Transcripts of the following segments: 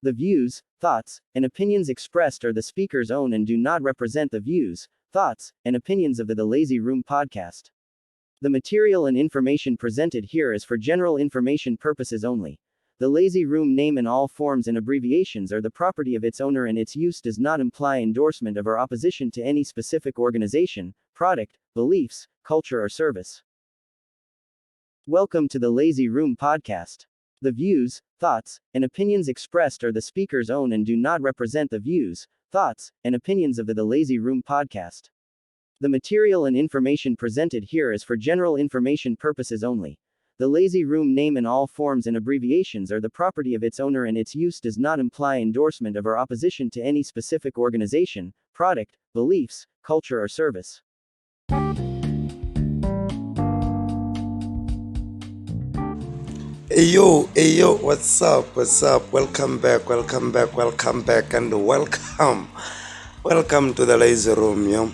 The views, thoughts, and opinions expressed are the speaker's own and do not represent the views, thoughts, and opinions of the Lazy Room podcast. The material and information presented here is for general information purposes only. The Lazy Room name in all forms and abbreviations are the property of its owner, and its use does not imply endorsement of or opposition to any specific organization, product, beliefs, culture, or service. Welcome to the Lazy Room podcast. The views, thoughts, and opinions expressed are the speaker's own and do not represent the views, thoughts, and opinions of the Lazy Room podcast. The material and information presented here is for general information purposes only. The Lazy Room name in all forms and abbreviations are the property of its owner, and its use does not imply endorsement of or opposition to any specific organization, product, beliefs, culture, or service. Hey yo, what's up? Welcome back, and welcome to the Lazy Room, yo.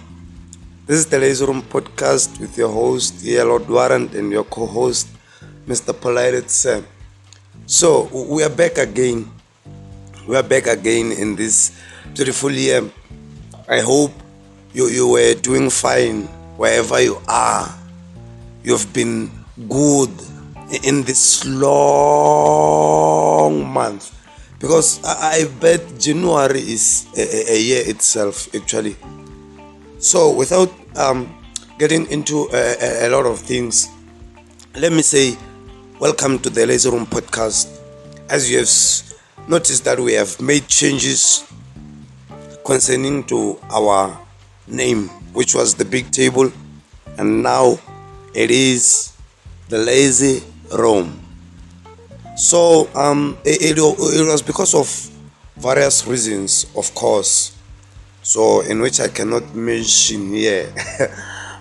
This is the Lazy Room podcast with your host, Lord Warrant, and your co-host, Mr. Polite Sam. So, we are back again. In this beautiful year. I hope you were doing fine wherever you are. You've been good in this long month, because I bet January is a year itself, actually. So without getting into a lot of things, let me say welcome to the Lazy Room podcast. As you have noticed that we have made changes concerning to our name, which was the big table, and now it is the Lazy Room. So it was because of various reasons, of course, so in which I cannot mention here.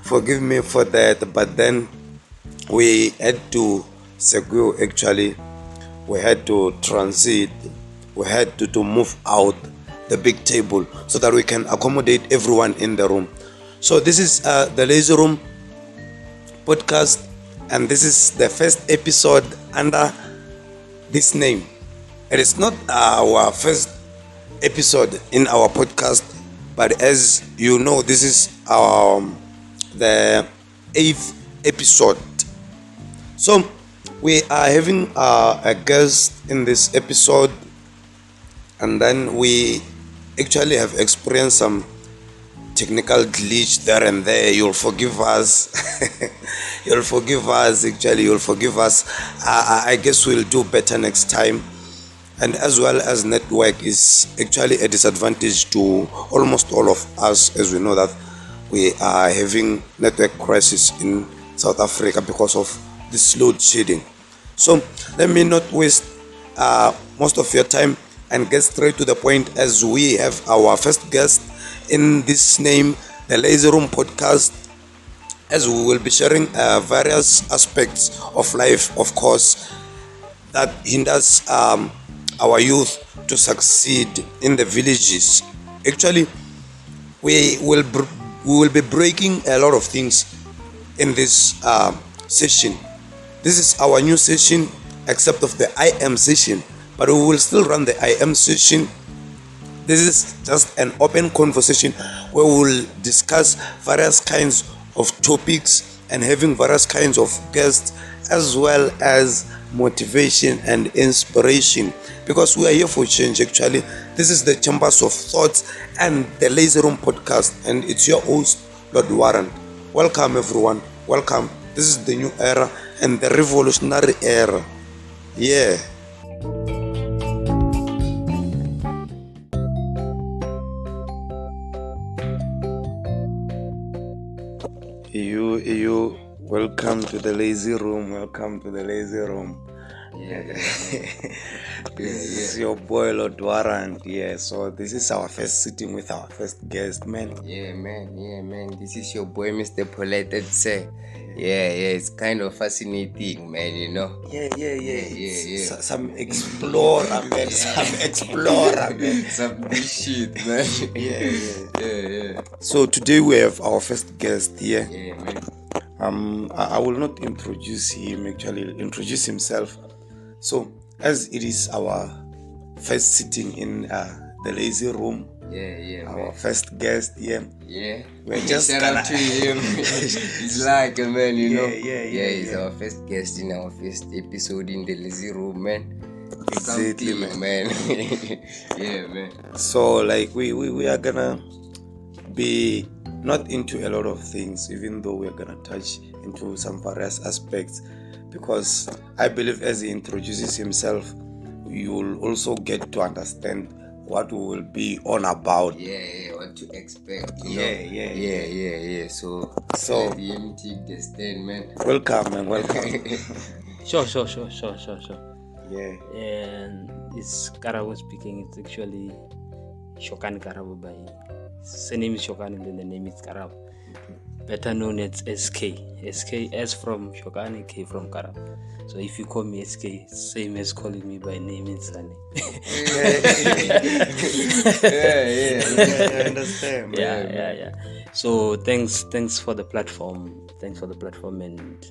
Forgive me for that, but then we had to segue, actually. We had to transit, we had to move out the big table so that we can accommodate everyone in the room. So this is the Lazy Room podcast, and this is the first episode under this name. It is not our first episode in our podcast, but as you know, this is the 8th episode. So we are having a guest in this episode, and then we actually have experienced some technical glitch there and there. You'll forgive us. You'll forgive us. I guess we'll do better next time. And as well as network is actually a disadvantage to almost all of us, as we know that we are having network crisis in South Africa because of this load shedding. So let me not waste most of your time and get straight to the point, as we have our first guest in this name, the Lazy Room podcast, as we will be sharing various aspects of life, of course, that hinders our youth to succeed in the villages. Actually, we will be breaking a lot of things in this session. This is our new session, except of the IM session, but we will still run the IM session. This is just an open conversation where we will discuss various kinds of topics and having various kinds of guests, as well as motivation and inspiration, because we are here for change, actually. This is the Chambers of Thoughts and the Lazy Room podcast, and it's your host, Lord Warren. Welcome, everyone. Welcome. This is the new era and the revolutionary era. Yeah. You, welcome to the Lazy Room. This is your boy Lord Warrant. Yeah, so this is our first sitting with our first guest, man. Yeah, man. This is your boy, Mr. Polite. It's kind of fascinating, man, you know. Yeah. Some explorer, man. Some big shit, man. Yeah. So today we have our first guest here. Yeah, man. I will not introduce him, actually, introduce himself. So, as it is our first sitting in the lazy room. Our man. first guest, we're just shout out to him. He's like a man, you know. He's our first guest in our first episode in the lazy room, man. Exactly, man. Yeah, man. So like we are gonna be not into a lot of things, even though we're gonna touch into some various aspects, because I believe as he introduces himself, you'll also get to understand what we will be on about. What to expect, you know. So let him take the stand, man. Welcome, man. Welcome. Sure. Yeah. And it's Karabo speaking. It's actually Shokan Karabo by surname is Shokan and then the name is Karabo. Better known as SK. SK, S from Shokan, K from Karabo. So if you call me SK, same as calling me by name and surname. I understand, man. Yeah. So thanks for the platform. And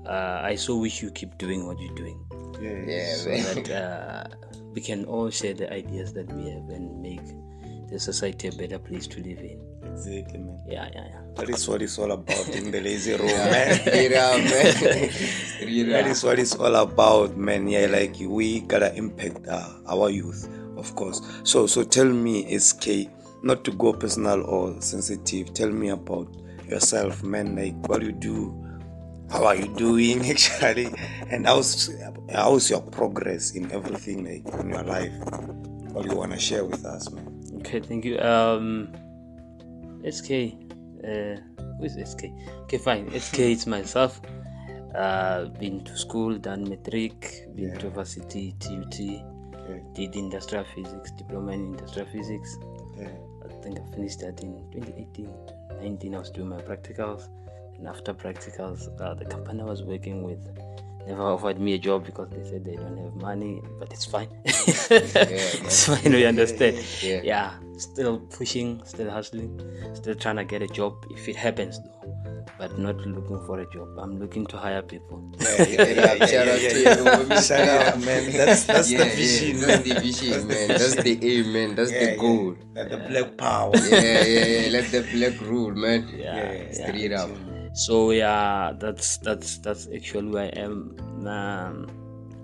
I so wish you keep doing what you're doing. So that we can all share the ideas that we have and make the society a better place to live in. Exactly, man. Yeah. That is what it's all about in the lazy room, man. That is what it's all about, man. Yeah, like we gotta impact our youth, of course. So tell me, SK, not to go personal or sensitive, tell me about yourself, man. Like what you do, how are you doing actually, and how's your progress in everything, like in your life? What do you wanna share with us, man? Okay, thank you. SK, who is SK? Okay, fine. SK is myself. Been to school, done matric, been to varsity, TUT, did industrial physics, diploma in industrial physics. I think I finished that in 2018-19. I was doing my practicals, and after practicals, the company I was working with never offered me a job because they said they don't have money, but it's fine. It's fine, we understand. Yeah, still pushing, still hustling, still trying to get a job if it happens though, but not looking for a job. I'm looking to hire people. Shout out to you. Shout out, man. That's the vision. That's the vision, man. That's the aim, man. That's the goal. Like the black power. Let the black rule, man. Straight up. So that's actually who I am.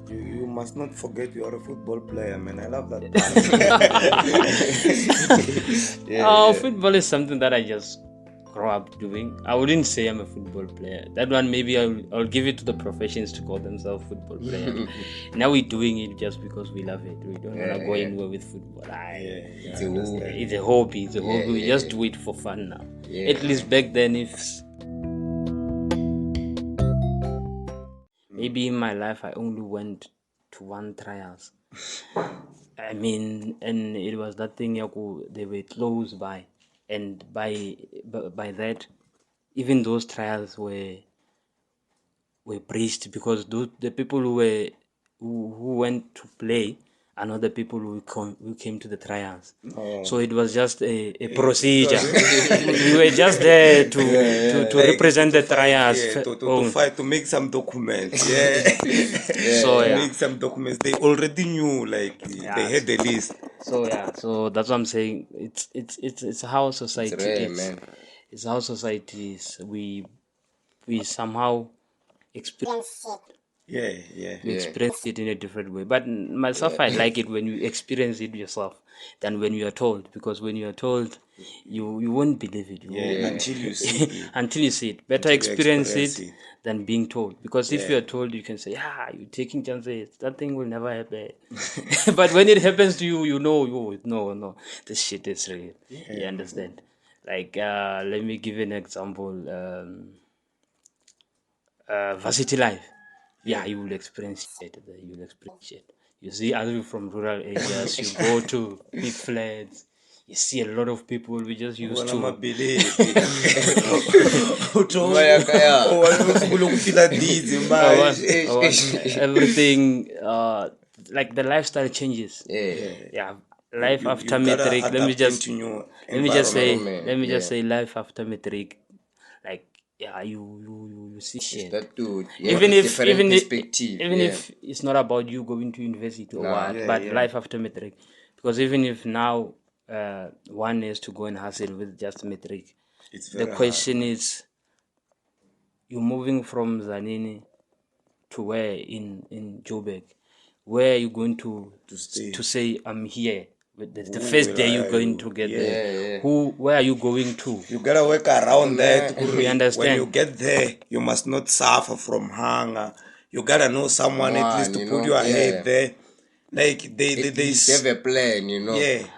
You must not forget you are a football player, man. I love that. Football is something that I just grew up doing. I wouldn't say I'm a football player. That one maybe I'll give it to the professions to call themselves football players. Now we're doing it just because we love it. We don't want to go anywhere with football. It's a hobby. We just do it for fun now. At least back then, if maybe in my life I only went to one trials. I mean, and it was that thing they were close by, and by that, even those trials were breached because the people who went to play are not the people who came to the trials. So it was just a procedure. We were just there to represent the trials. To fight, to make some documents. Make some documents. They already knew, like they had the list. So that's what I'm saying. It's how society is. Man. It's how society is. We somehow experience it. We experience it in a different way. But myself, I like it when you experience it yourself than when you are told. Because when you are told, you won't believe it. Until you see it. Until you see it. Better experience it than being told. Because if you are told, you can say, you're taking chances. That thing will never happen. But when it happens to you, you know, no, this shit is real. You understand? Like, let me give you an example. Varsity life. You will experience it. You see other people from rural areas, you go to big flats, you see a lot of people we just used to. Everything, like the lifestyle changes. Life after matric. Let me just say life after matric. Like you see shit. That too. Even if Perspective. even if it's not about you going to university or what, but life after matric, because even if now one is to go and hustle with just matric, the question is, you're moving from Zanini to where in Joburg, where are you going to say I'm here? The first day you're going to get there. Where are you going to? You gotta work around that. We understand. When you get there, you must not suffer from hunger. You gotta know someone at least to put your head there. Like they have a plan,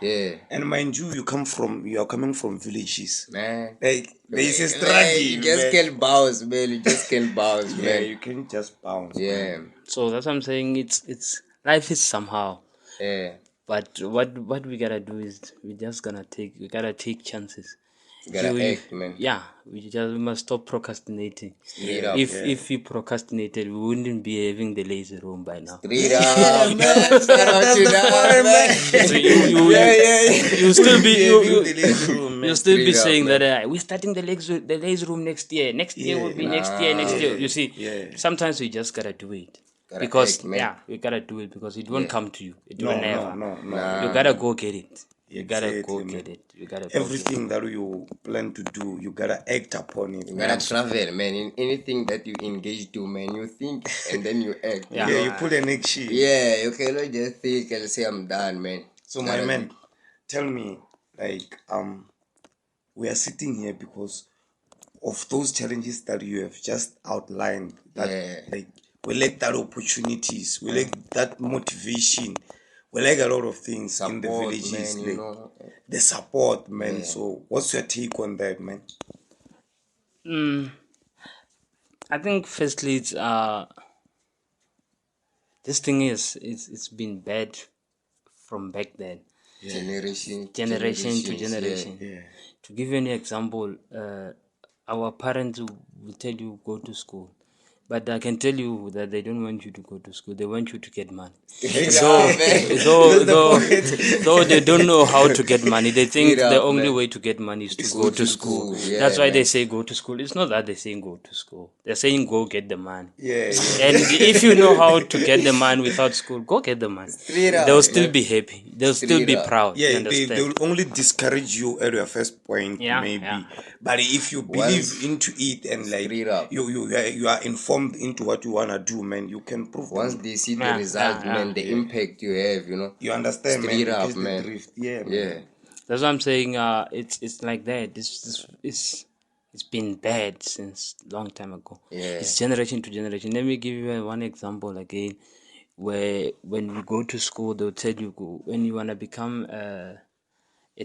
Yeah. And mind you, you are coming from villages. Man. Like there is a struggle. You just can't bounce, man. You just can't bounce, man. Yeah, you can't just bounce. Yeah. Man. So that's what I'm saying. It's life is somehow. Yeah. But what we gotta do is we gotta take chances. You gotta act, man. Yeah, we must stop procrastinating. Straight up. If we procrastinated, we wouldn't be having the lazy room by now. Straight up, man. Shout out to that, man. So you'll still be saying that we're starting the lazy room next year. Next year will be next year. Next year, you see. Sometimes we just gotta do it. Because we gotta do it because it won't come to you. It will never. No. You gotta go get it. You gotta Exactly, go man. get it. You gotta Everything that you plan to do, you gotta act upon it. You gotta travel, man. In anything that you engage to, man, you think and then you act. Yeah. You put an action. Yeah, you cannot just think and say I'm done, man. So my man, tell me, like, we are sitting here because of those challenges that you have just outlined. That like we lack that opportunities, we lack that motivation, we lack a lot of things Support, in the villages, man, like the support, man. So what's your take on that, man? I think firstly it's this thing it's been bad from back then. Generation to generation. Yeah. To give you an example, our parents will tell you go to school. But I can tell you that they don't want you to go to school. They want you to get money. Though they don't know how to get money, they think the only way to get money is to go to school. Yeah, that's why they say go to school. It's not that they're saying go to school. They're saying go get the money. Yeah. And if you know how to get the money without school, go get the money. They'll still be happy. They'll still be proud. Yeah, they will only discourage you at your first point, maybe. Yeah. But if you believe into it and like you are informed into what you wanna do, man, you can prove. Once they see the result, man, the impact you have, you understand, straight man. Up, man. The drift. Yeah, man. Yeah. That's what I'm saying. It's like that. It's been bad since long time ago. Yeah. It's generation to generation. Let me give you one example again, where when you go to school, they'll tell you when you wanna become a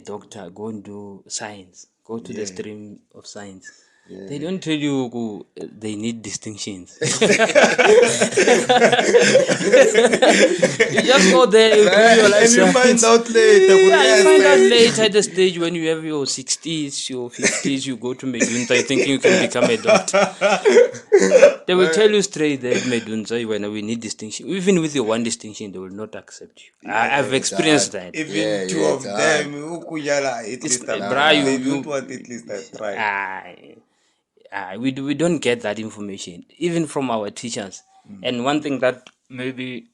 doctor, go and do science. Go to the stream of science. They don't tell you they need distinctions. You just go there, you do your life. And you find out later. You find out later at the stage when you have your 60s, your 50s, you go to Medunza thinking you can become a doctor. They will tell you straight there, Medunza, when we need distinction. Even with your one distinction, they will not accept you. I've experienced that. Even two of them, they don't want at least that try. We don't get that information, even from our teachers. And one thing that maybe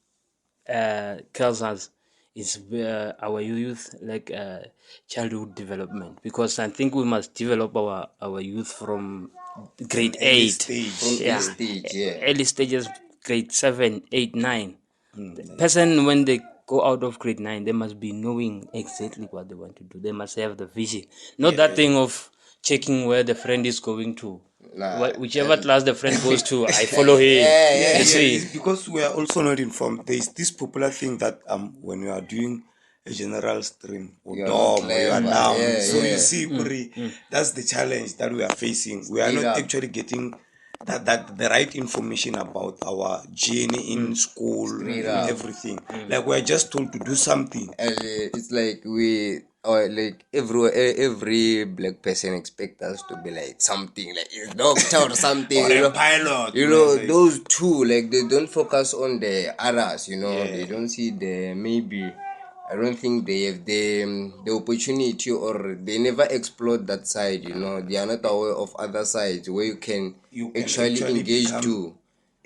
kills us is our youth, like childhood development. Because I think we must develop our youth from grade 8. Early stages, grade 7, 8, 9. The person, when they go out of grade 9, they must be knowing exactly what they want to do. They must have the vision. Not that thing of checking where the friend is going to. Whichever class the friend goes to, I follow him. You see? It's because we are also not informed. There is this popular thing that when you are doing a general stream or dorm, or you are down. You see, that's the challenge that we are facing. We are not actually getting that the right information about our journey in school and everything. Like we are just told to do something. It's like every black person expect us to be like something, like a doctor or something, or a pilot. Those two, like they don't focus on the others, they don't see the maybe I don't think they have the opportunity, or they never explored that side. They are not aware of other sides where you can actually engage become to.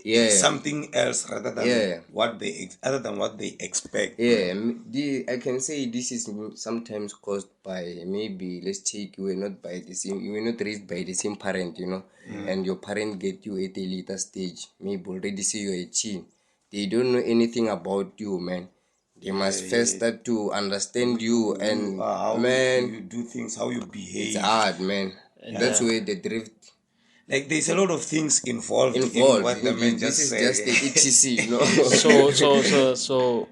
Yeah. something else rather than Yeah. what they expect. Yeah, I can say this is sometimes caused by, maybe, let's take, you were not raised by the same parent, and your parent get you at a later stage, maybe already say you're a teen. They don't know anything about you, man. They must first start to understand you, and How man, you do things, how you behave. it's hard, man. That's where the drift Like there's a lot of things involved in what the man This just is said. just the etc. So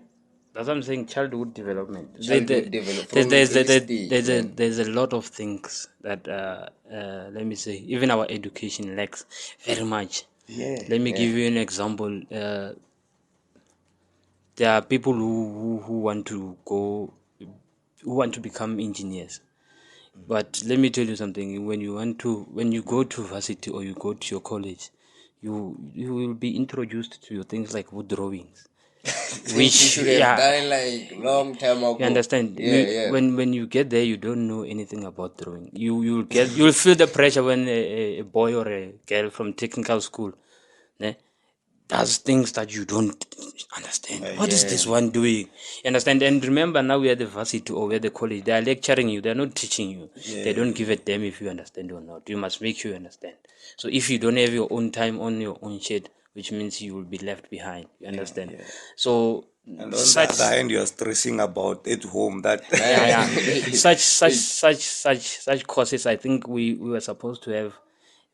that's what I'm saying. Childhood development. Childhood develop from the early stage, man. There's a lot of things that let me say, even our education lacks very much. Yeah. Let me give you an example. There are people who want to become engineers. But let me tell you something. When you go to varsity or you go to your college, you will be introduced to things like wood drawings, Which which you should have done like long time ago. you understand. Yeah. When you get there, you don't know anything about drawing. You'll feel the pressure when a boy or a girl from technical school, né, does things that you don't understand. What is this one doing? You understand? And remember, now we are the varsity or we are the college. They are lecturing you. They are not teaching you. They don't give a damn if you understand or not. You must make sure you understand. So if you don't have your own time on your own shit, which means you will be left behind. You understand? So And on the other hand, you're stressing about at home that such courses. I think we were supposed to have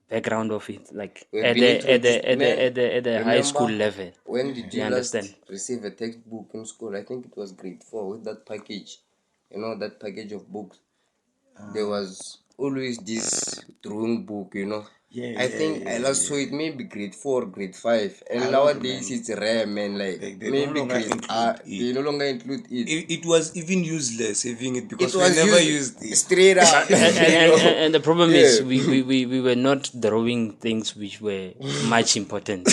background of it, like We've at been the introduced, man. at the high school level. When did You you last understand? receive a textbook in school? I think it was grade 4 with that package. That package of books. There was always this drawing book, I think I last saw it maybe grade 4, grade 5. And nowadays it's rare, man. Like they no maybe longer grade include they no longer include it. it was even useless having it because It we was never used it. straight up. And the problem is Yeah. we were not drawing things which were much important.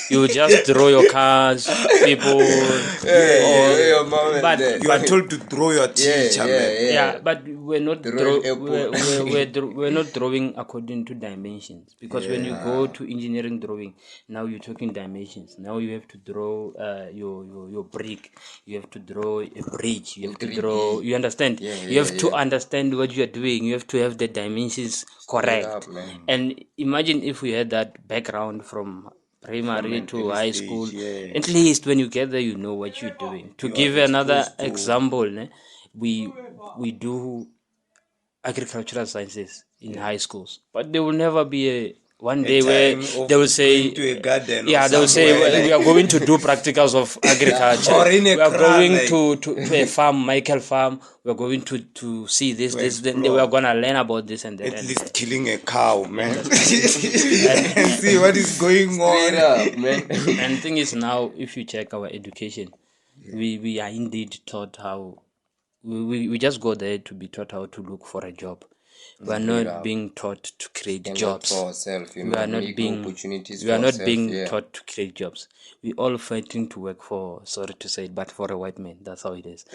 You just draw your cars, people, Your mom and but dad. You are told to draw your teacher, man. yeah, but we're not Royal Airport. we're not drawing according to dimensions, because when you go to engineering drawing, now you're talking dimensions. Now you have to draw your brick, you have to draw a bridge, you have to 3D. draw. You understand? You have to understand what you are doing. You have to have the dimensions correct. up, man. And imagine if we had that background from primary to early high stage, school. yeah. At least when you get there, you know what you're doing. To give another example, we do agricultural sciences in high schools, but there will never be a one day where time of they will say, going to a garden or yeah, they will say, somewhere, well, we are going to do practicals of agriculture. Or in a We are crowd, going like- to a farm, Michael Farm. We are going to see this. Then we explore. are gonna learn about this and that. At and least that. killing a cow, man. And see what is going on. Straight up, man. And the thing is, now if you check our education, we are indeed taught how we just go there to be taught how to look for a job. We are not up. being taught to create Stand up jobs. for ourselves, We are not make being opportunities we are for not ourselves, being yeah. taught to create jobs. We all fighting to work for, sorry to say it, but for a white man. That's how it is.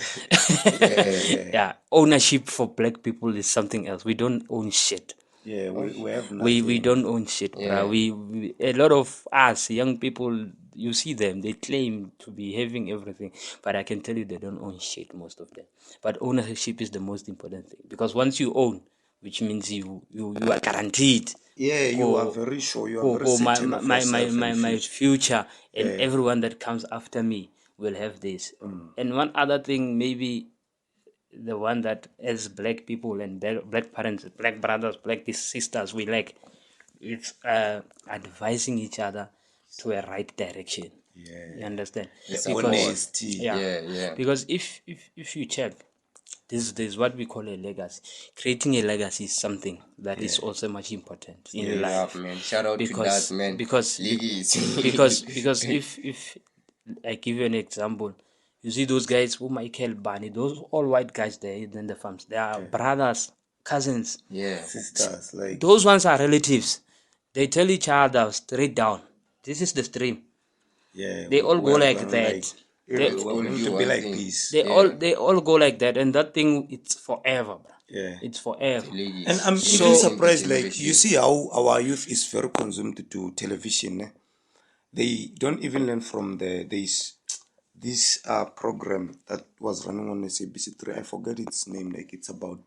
Yeah. Ownership for black people is something else. We don't own shit. Yeah, we have nothing. We don't own shit, bruh. We a lot of us young people, you see them, they claim to be having everything, but I can tell you they don't own shit, most of them. But ownership is the most important thing, because once you own, which means you are guaranteed. Yeah, you are very sure. You are very certain of yourself and my future. future and everyone that comes after me will have this. And one other thing, maybe the one that as black people and black parents, black brothers, black sisters, we like, it's advising each other to a right direction. You understand? Honesty. Yeah. Because if you check, this is what we call a legacy. Creating a legacy is something that is also much important in life. Man. Shout out to that, man. Because if I give you an example, you see those guys who Michael Barney, those all white guys there in the farms, they are brothers, cousins. Yeah. Sisters, like Those ones are relatives. They tell each other straight down, this is the stream. yeah, They all go we're like gonna, that. They- we told want you to be one like thing. this. they all go like that, and that thing, it's forever, bro. Yeah. It's forever. Like And I'm it's even so- surprised, like, generation. you see how our youth is very consumed to television. They don't even learn from this program that was running on SABC3. I forget its name. Like, it's about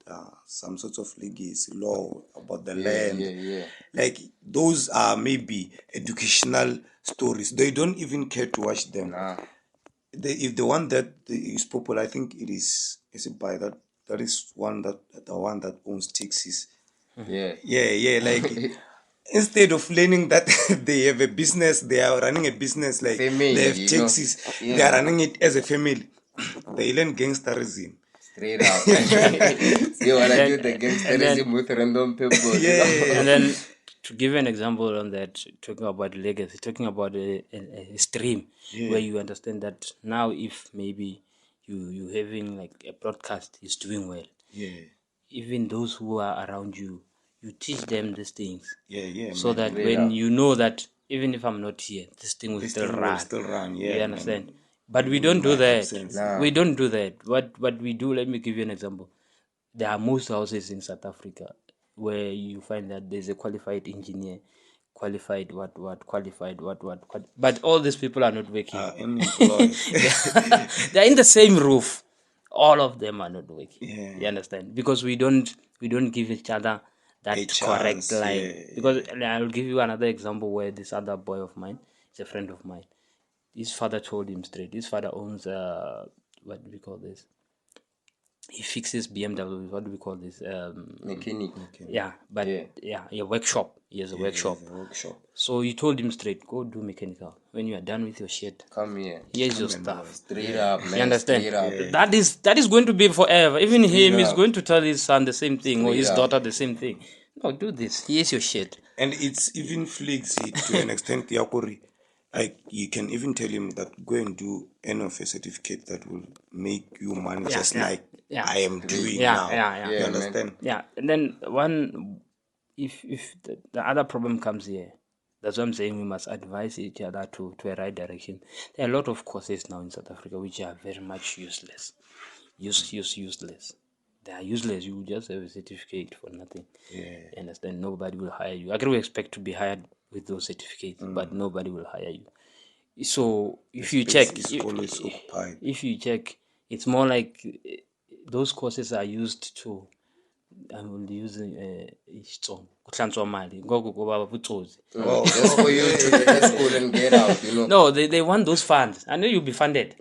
some sort of legacy law about the land. Yeah. Like, those are maybe educational stories. They don't even care to watch them. Nah. If the one that is popular, I think it is it by that is one that the one that owns taxis. Yeah. Yeah, like instead of learning that they have a business, they are running a business, like Family, they have you know. taxis, they Yeah. are running it as a family. They learn gangsterism. Straight up. They wanna do the and gangsterism with random people, you know. Yeah. And then, to give you an example on that, talking about legacy, talking about a stream where you understand that now, if maybe you having like a broadcast is doing well, Yeah, even those who are around you, you teach them these things, yeah, so man. that Straight when up. you know that even if I'm not here, this thing will This still thing will run. still run, You yeah, understand? man. But we In don't do my that. absence. Nah. We don't do that. What we do, let me give you an example. There are most houses in South Africa where you find that there's a qualified engineer, qualified but all these people are not working. Unemployed. They're in the same roof. All of them are not working. Yeah. You understand? Because we don't give each other that A correct chance, line. yeah, Because I'll give you another example where this other boy of mine, is a friend of mine. His father told him straight. His father owns what do we call this? He fixes BMWs. What do we call this? Mechanic. Yeah, but a workshop. He has a workshop. The workshop. So he told him straight, go do mechanical. When you are done with your shit, Come here. here's your stuff. Straight up, man. You understand? Straight up. That is going to be forever. Even him is up. going to tell his son the same thing, or Straight his up. daughter the same thing. No, do this. Here's your shit. And it's even flexible to an extent, Yakuri. Like, you can even tell him that go and do any of a certificate that will make you money, just like I am doing now. Yeah. You Yeah, understand? Yeah, and then if the other problem comes here, that's why I'm saying we must advise each other to a right direction. There are a lot of courses now in South Africa which are very much useless. Useless. They are useless. You just have a certificate for nothing. Yeah. You understand? Nobody will hire you. I can expect to be hired with those certificates, but nobody will hire you. So if you space check, is always occupied. if you check, it's more like those courses are used to. I will use isitsongo kuhlantswa mali ngoku ngoba butsotsi. Just for you to get school and get out, you know. No, they want those funds. I know you'll be funded.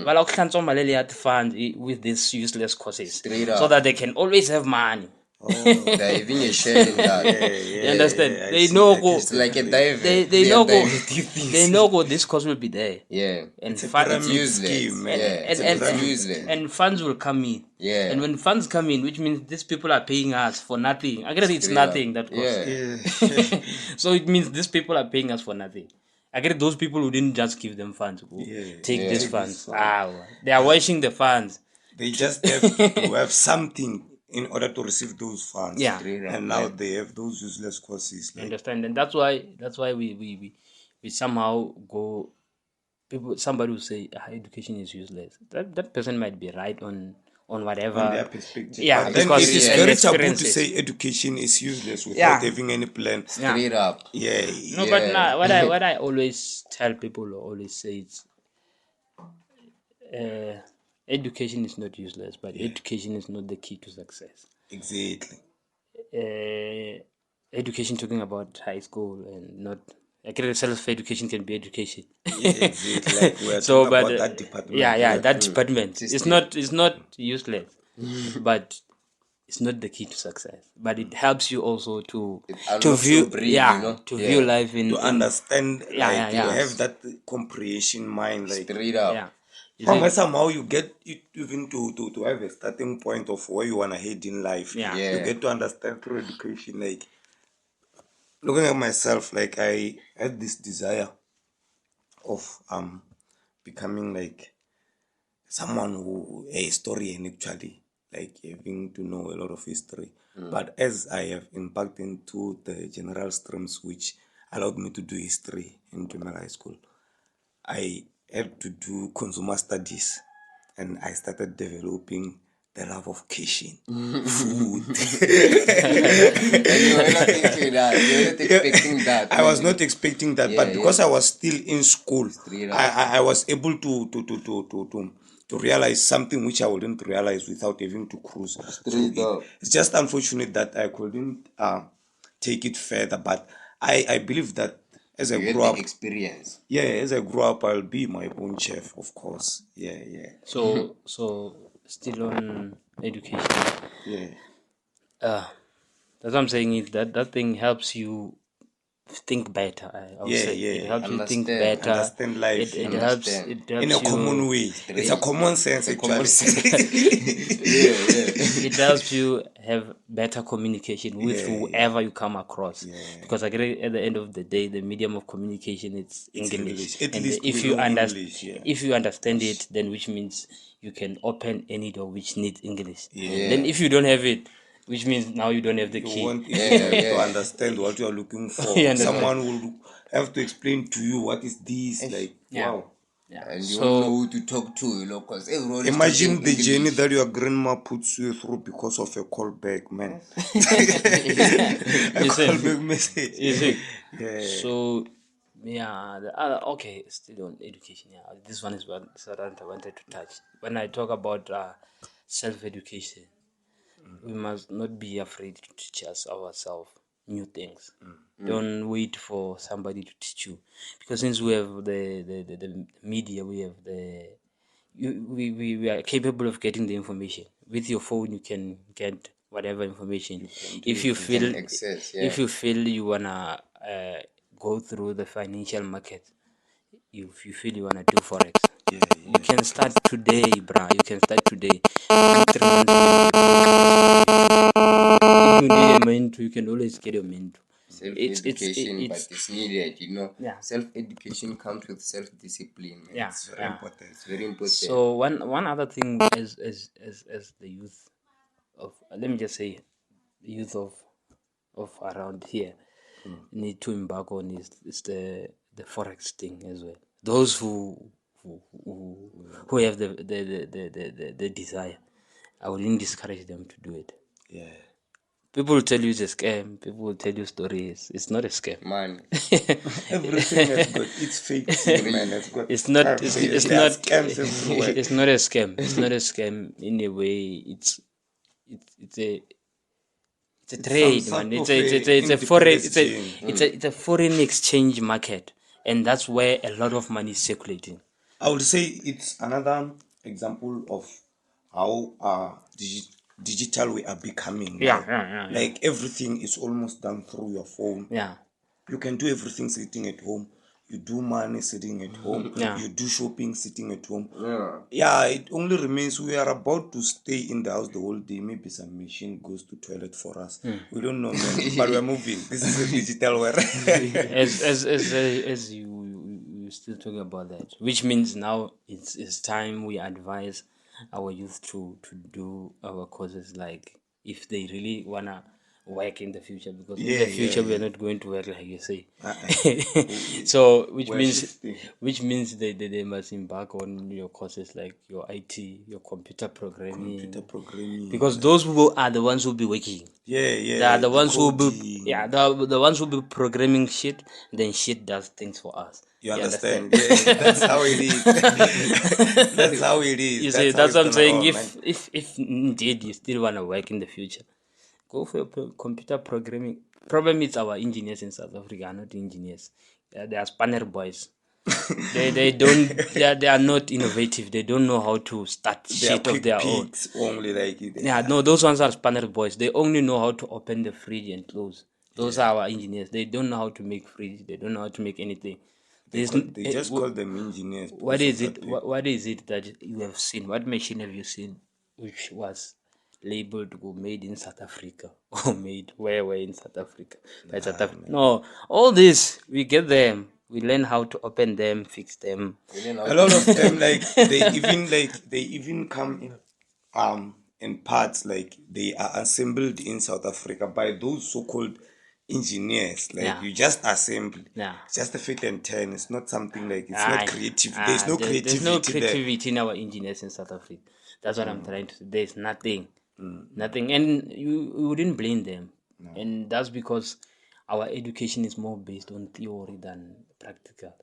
Bala kuhlantswa mali le yathi fund with these useless courses, Straight so up. that they can always have money. They're having a share in that. You understand? I They see know that go. It's like a dive. They know go. They know go. This course will be there. Yeah. And It's a funds pyramid useless. scheme, man. Yeah. and useless. and funds will come in. Yeah. And when funds come in, which means these people are paying us for nothing. I guess it's Straight up. nothing that cost. Yeah. So it means these people are paying us for nothing. I get those people who didn't just give them funds. Go, take these funds. They are washing the funds. They just have to have something in order to receive those funds. Yeah. And now they have those useless courses. Like, Understand? And that's why we somehow go. Somebody will say education is useless. That person might be right on whatever. on their perspective. Yeah, But then because it is and very taboo to experiences. say education is useless without having any plan. Straight up. Yeah. No, Yeah. but now what I always tell people, or always say, it's education is not useless, but education is not the key to success. Exactly. Education, talking about high school, and not like self-education can be education. Exactly. Like we're So, talking but about that department. that department. It's not useless, but it's not the key to success. But it helps you also to unlocks view, your brain, you know? to view life in To understand, like, yeah. you have that comprehension mind, like, Straight up. Yeah. You from see, where somehow you get it even to have a starting point of where you want to head in life. Yeah. You get to understand through education. Like, looking at myself, like, I had this desire of becoming like someone who a historian, actually, like having to know a lot of history. But as I have embarked into the general streams which allowed me to do history in junior high school, I had to do consumer studies, and I started developing the love of kitchen, food. And you were not into that. You were not expecting that. I was not expecting that, but because I was still in school, Straight I was able to realize something which I wouldn't realize without having to cruise. Straight up. It's just unfortunate that I couldn't take it further, but I believe that as I You had grow the up, experience. yeah, as I grow up, I'll be my own chef, of course. Yeah. So still on education. Yeah. That's what I'm saying. Is that thing helps you think better. I would say it helps you think Understand. better. Understand life It in- helps. Understand. It In helps a common you. way. It's a common sense, A common actually. It helps you have better communication with Yeah, whoever you come across. Because I agree, at the end of the day, the medium of communication it's English. English. At And least if we you know understand, English, yeah. if you understand it, then which means you can open any door which needs English. Yeah. Then if you don't have it, which means now you don't have the You key. want Yeah. to understand what you are looking for. You understand? Someone will have to explain to you what is this. Like, Yeah. wow. Yeah. And you So don't know who to talk to, because everyone is Imagine talking the journey English. that your grandma puts you through because of a callback, man. A You see? callback message. You see? Yeah. So yeah, the other, okay, still on education. Yeah, this one is what I wanted to touch. When I talk about self-education, we must not be afraid to teach us ourselves new things. Don't wait for somebody to teach you, because since we have the media, we have we are capable of getting the information. With your phone you can get whatever information. If you feel access, if you feel you wanna go through the financial market, if you feel you wanna do forex, you can start today, bruh. You can start today. 2 3 months, if you need a mentor, you can always get a mentor. self-education, but it's needed, Yeah. Self-education comes with self-discipline, man. Yeah, It's Very important. very important. So one other thing as the youth of, let me just say, the youth of around here need to embark on is the forex thing as well. Those who have the desire, I wouldn't discourage them to do it. Yeah. People will tell you it's a scam. People will tell you stories. It's not a scam. Man, Everything has got its fake thing, man. It's not. It's There are not. scams everywhere. It's not a scam. It's not a scam in a way. It's a trade, some man. sort It's a of foreign. independence It's a foreign exchange market, and that's where a lot of money is circulating. I would say it's another example of how digital we are becoming now. Yeah. Like everything is almost done through your phone. Yeah. You can do everything sitting at home. You do money sitting at home. Yeah. You do shopping sitting at home. yeah. Yeah, it only remains we are about to stay in the house the whole day. Maybe some machine goes to toilet for us. We don't know, man. But we're moving. This is a digital world. As you still talking about that, which means now it's time we advise our youth to do our courses, like if they really wanna work in the future, because in Yeah, the future yeah, we're not going to work like you say. Uh-uh. So which We're means shifting. they must embark on your courses like your IT, your computer programming, Computer programming. because those who are the ones who will be working. Yeah. They are the ones who will be, coding. yeah, the ones who will be programming shit. Then shit does things for us. You understand? Yeah, that's how it is. That's how it is. You see, how that's it's what I'm gonna saying. roll, man. If indeed you still wanna work in the future, go for your computer programming. Problem is our engineers in South Africa are not engineers. They are spanner boys. they don't they are not innovative. They don't know how to start They are shit of quick their own. peaks only like it. Yeah, no, those ones are spanner boys. They only know how to open the fridge and close. Those are our engineers. They don't know how to make fridge. They don't know how to make anything. They There's just call them engineers. what because is of it? that paper. What is it that you have seen? What machine have you seen which was labeled or made in South Africa or made where in South Africa by South Africa? No, all this we get them. We learn how to open them, fix them. A lot of them they even come in parts like they are assembled in South Africa by those so-called engineers. Like Yeah. you just assemble. Yeah. It's just a fit and turn. It's not something like it's Aye. not creative. There's no creativity There's no there. creativity in our engineers in South Africa. That's what I'm trying to say. There's nothing. Nothing. And you wouldn't blame them. And that's because our education is more based on theory than practicals.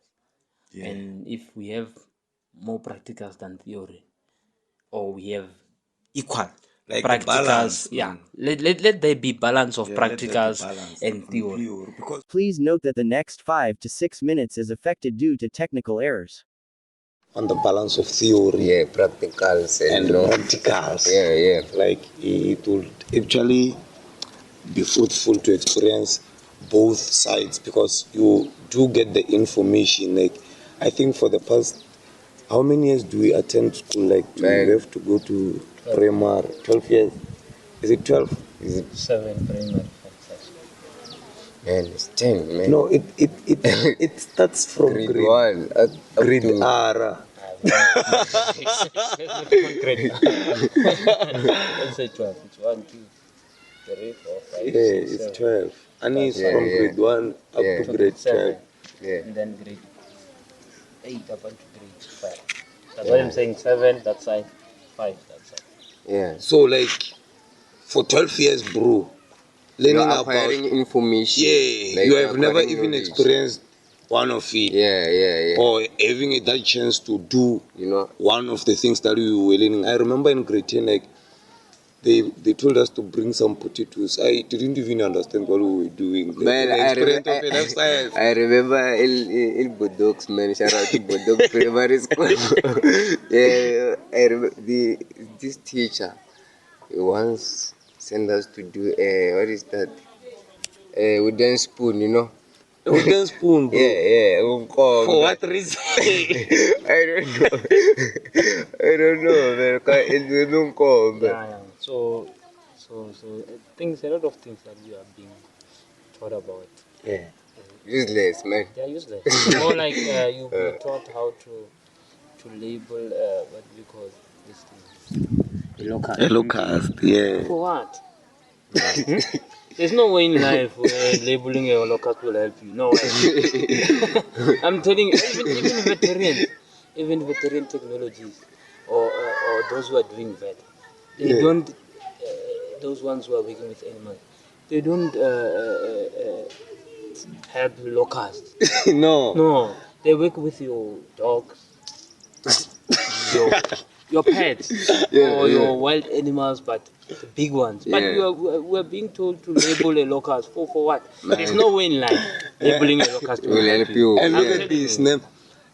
Yeah. And if we have more practicals than theory, or we have equal Like the practicals, balance, yeah, man. let there be balance of Yeah, let there be practicals balance and on theory. because Please note that the next 5 to 6 minutes is affected due to technical errors. on the balance of theory Yeah, practicals and you know. practicals. Yeah. Like it will actually be fruitful to experience both sides because you do get the information. Like I think for the past, how many years do we attend school? Like we Man. have to go to primary 12 years. Is it 12? Is it 7 primary. man? It's 10, man. No, it starts from grade grade 1 up grade to R. Let's not count grade. Let's say 12. It's 1, 2, 3, 4, 5, Yeah, 6, it's 7. 12. And it's Yeah, from yeah. grade 1 up Yeah. to grade 12. Yeah. And then grade 8 up until grade 5. That's why I'm saying 7, that side, 5, that side. Yeah. So like for 12 years, bro, learning You're about acquiring information. yeah, Like you you're have never acquiring even knowledge. experienced one of it. Yeah. Or having that chance to do You know. one of the things that we were learning. I remember in grade 10, like they told us to bring some potatoes. I didn't even understand what we were doing. Man, the experience of life science. I remember Il Bodox, man. Shout out to Bodox Primary School. Yeah, I remember this teacher once sent us to do what is that? Wooden spoon, you know. Wooden spoon, bro. Yeah. For what reason? I don't know. I don't know, man. It's no call, but Yeah. So things, a lot of things that we are being taught about, Yeah. useless, man. they are useless. More like you be taught how to label what we call this thing. A locust. yeah. For what? There's no way in life where labeling a locust will help you. No way. I'm telling you, even veteran technologies, or those who are doing vet, they don't. Those ones who are working with animals, they don't help locusts. No. No, they work with your dogs, your pets, or your wild animals, but the big ones. But we are being told to label a locust for what? There's no way in life labeling a locust will help you. And I'm look at telling this, you. name.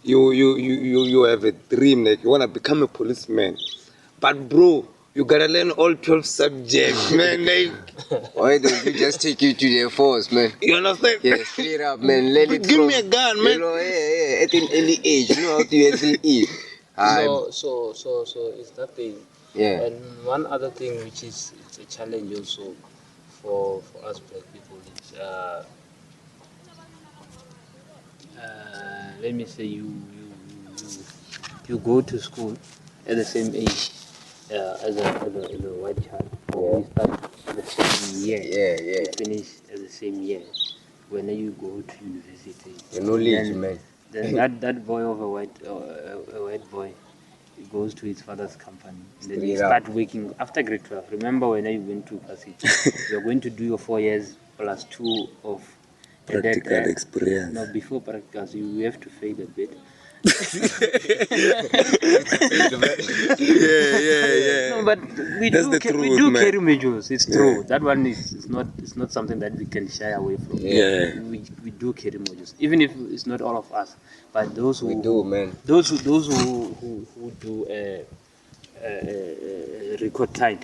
You have a dream like you wanna become a policeman, but bro, you gotta learn all 12 subjects, man. Like, why don't we just take you to the force, man? you understand? Yeah, straight up, man. Let it Give from, me a gun, man. You know, yeah. At an early age, you know how to actually eat. So it's that thing. Yeah. And one other thing which is it's a challenge also for us black people is let me say you go to school at the same age as a white child. Or you start the same year. Yeah. You finish at the same year. When you go to university, The knowledge, then, man. then that boy of a white boy, he goes to his father's company, and then you Straight start working after grade 12. Remember when you went to varsity, you're going to do your 4 years plus 2 of Practical experience. No, before practicals, you have to fail a bit. Yeah. No, but we That's do, the truth, we do man. carry majors. It's true. That one is not something that we can shy away from. Yeah. We do carry majors, even if it's not all of us, but those who We do, man. Those who do record time,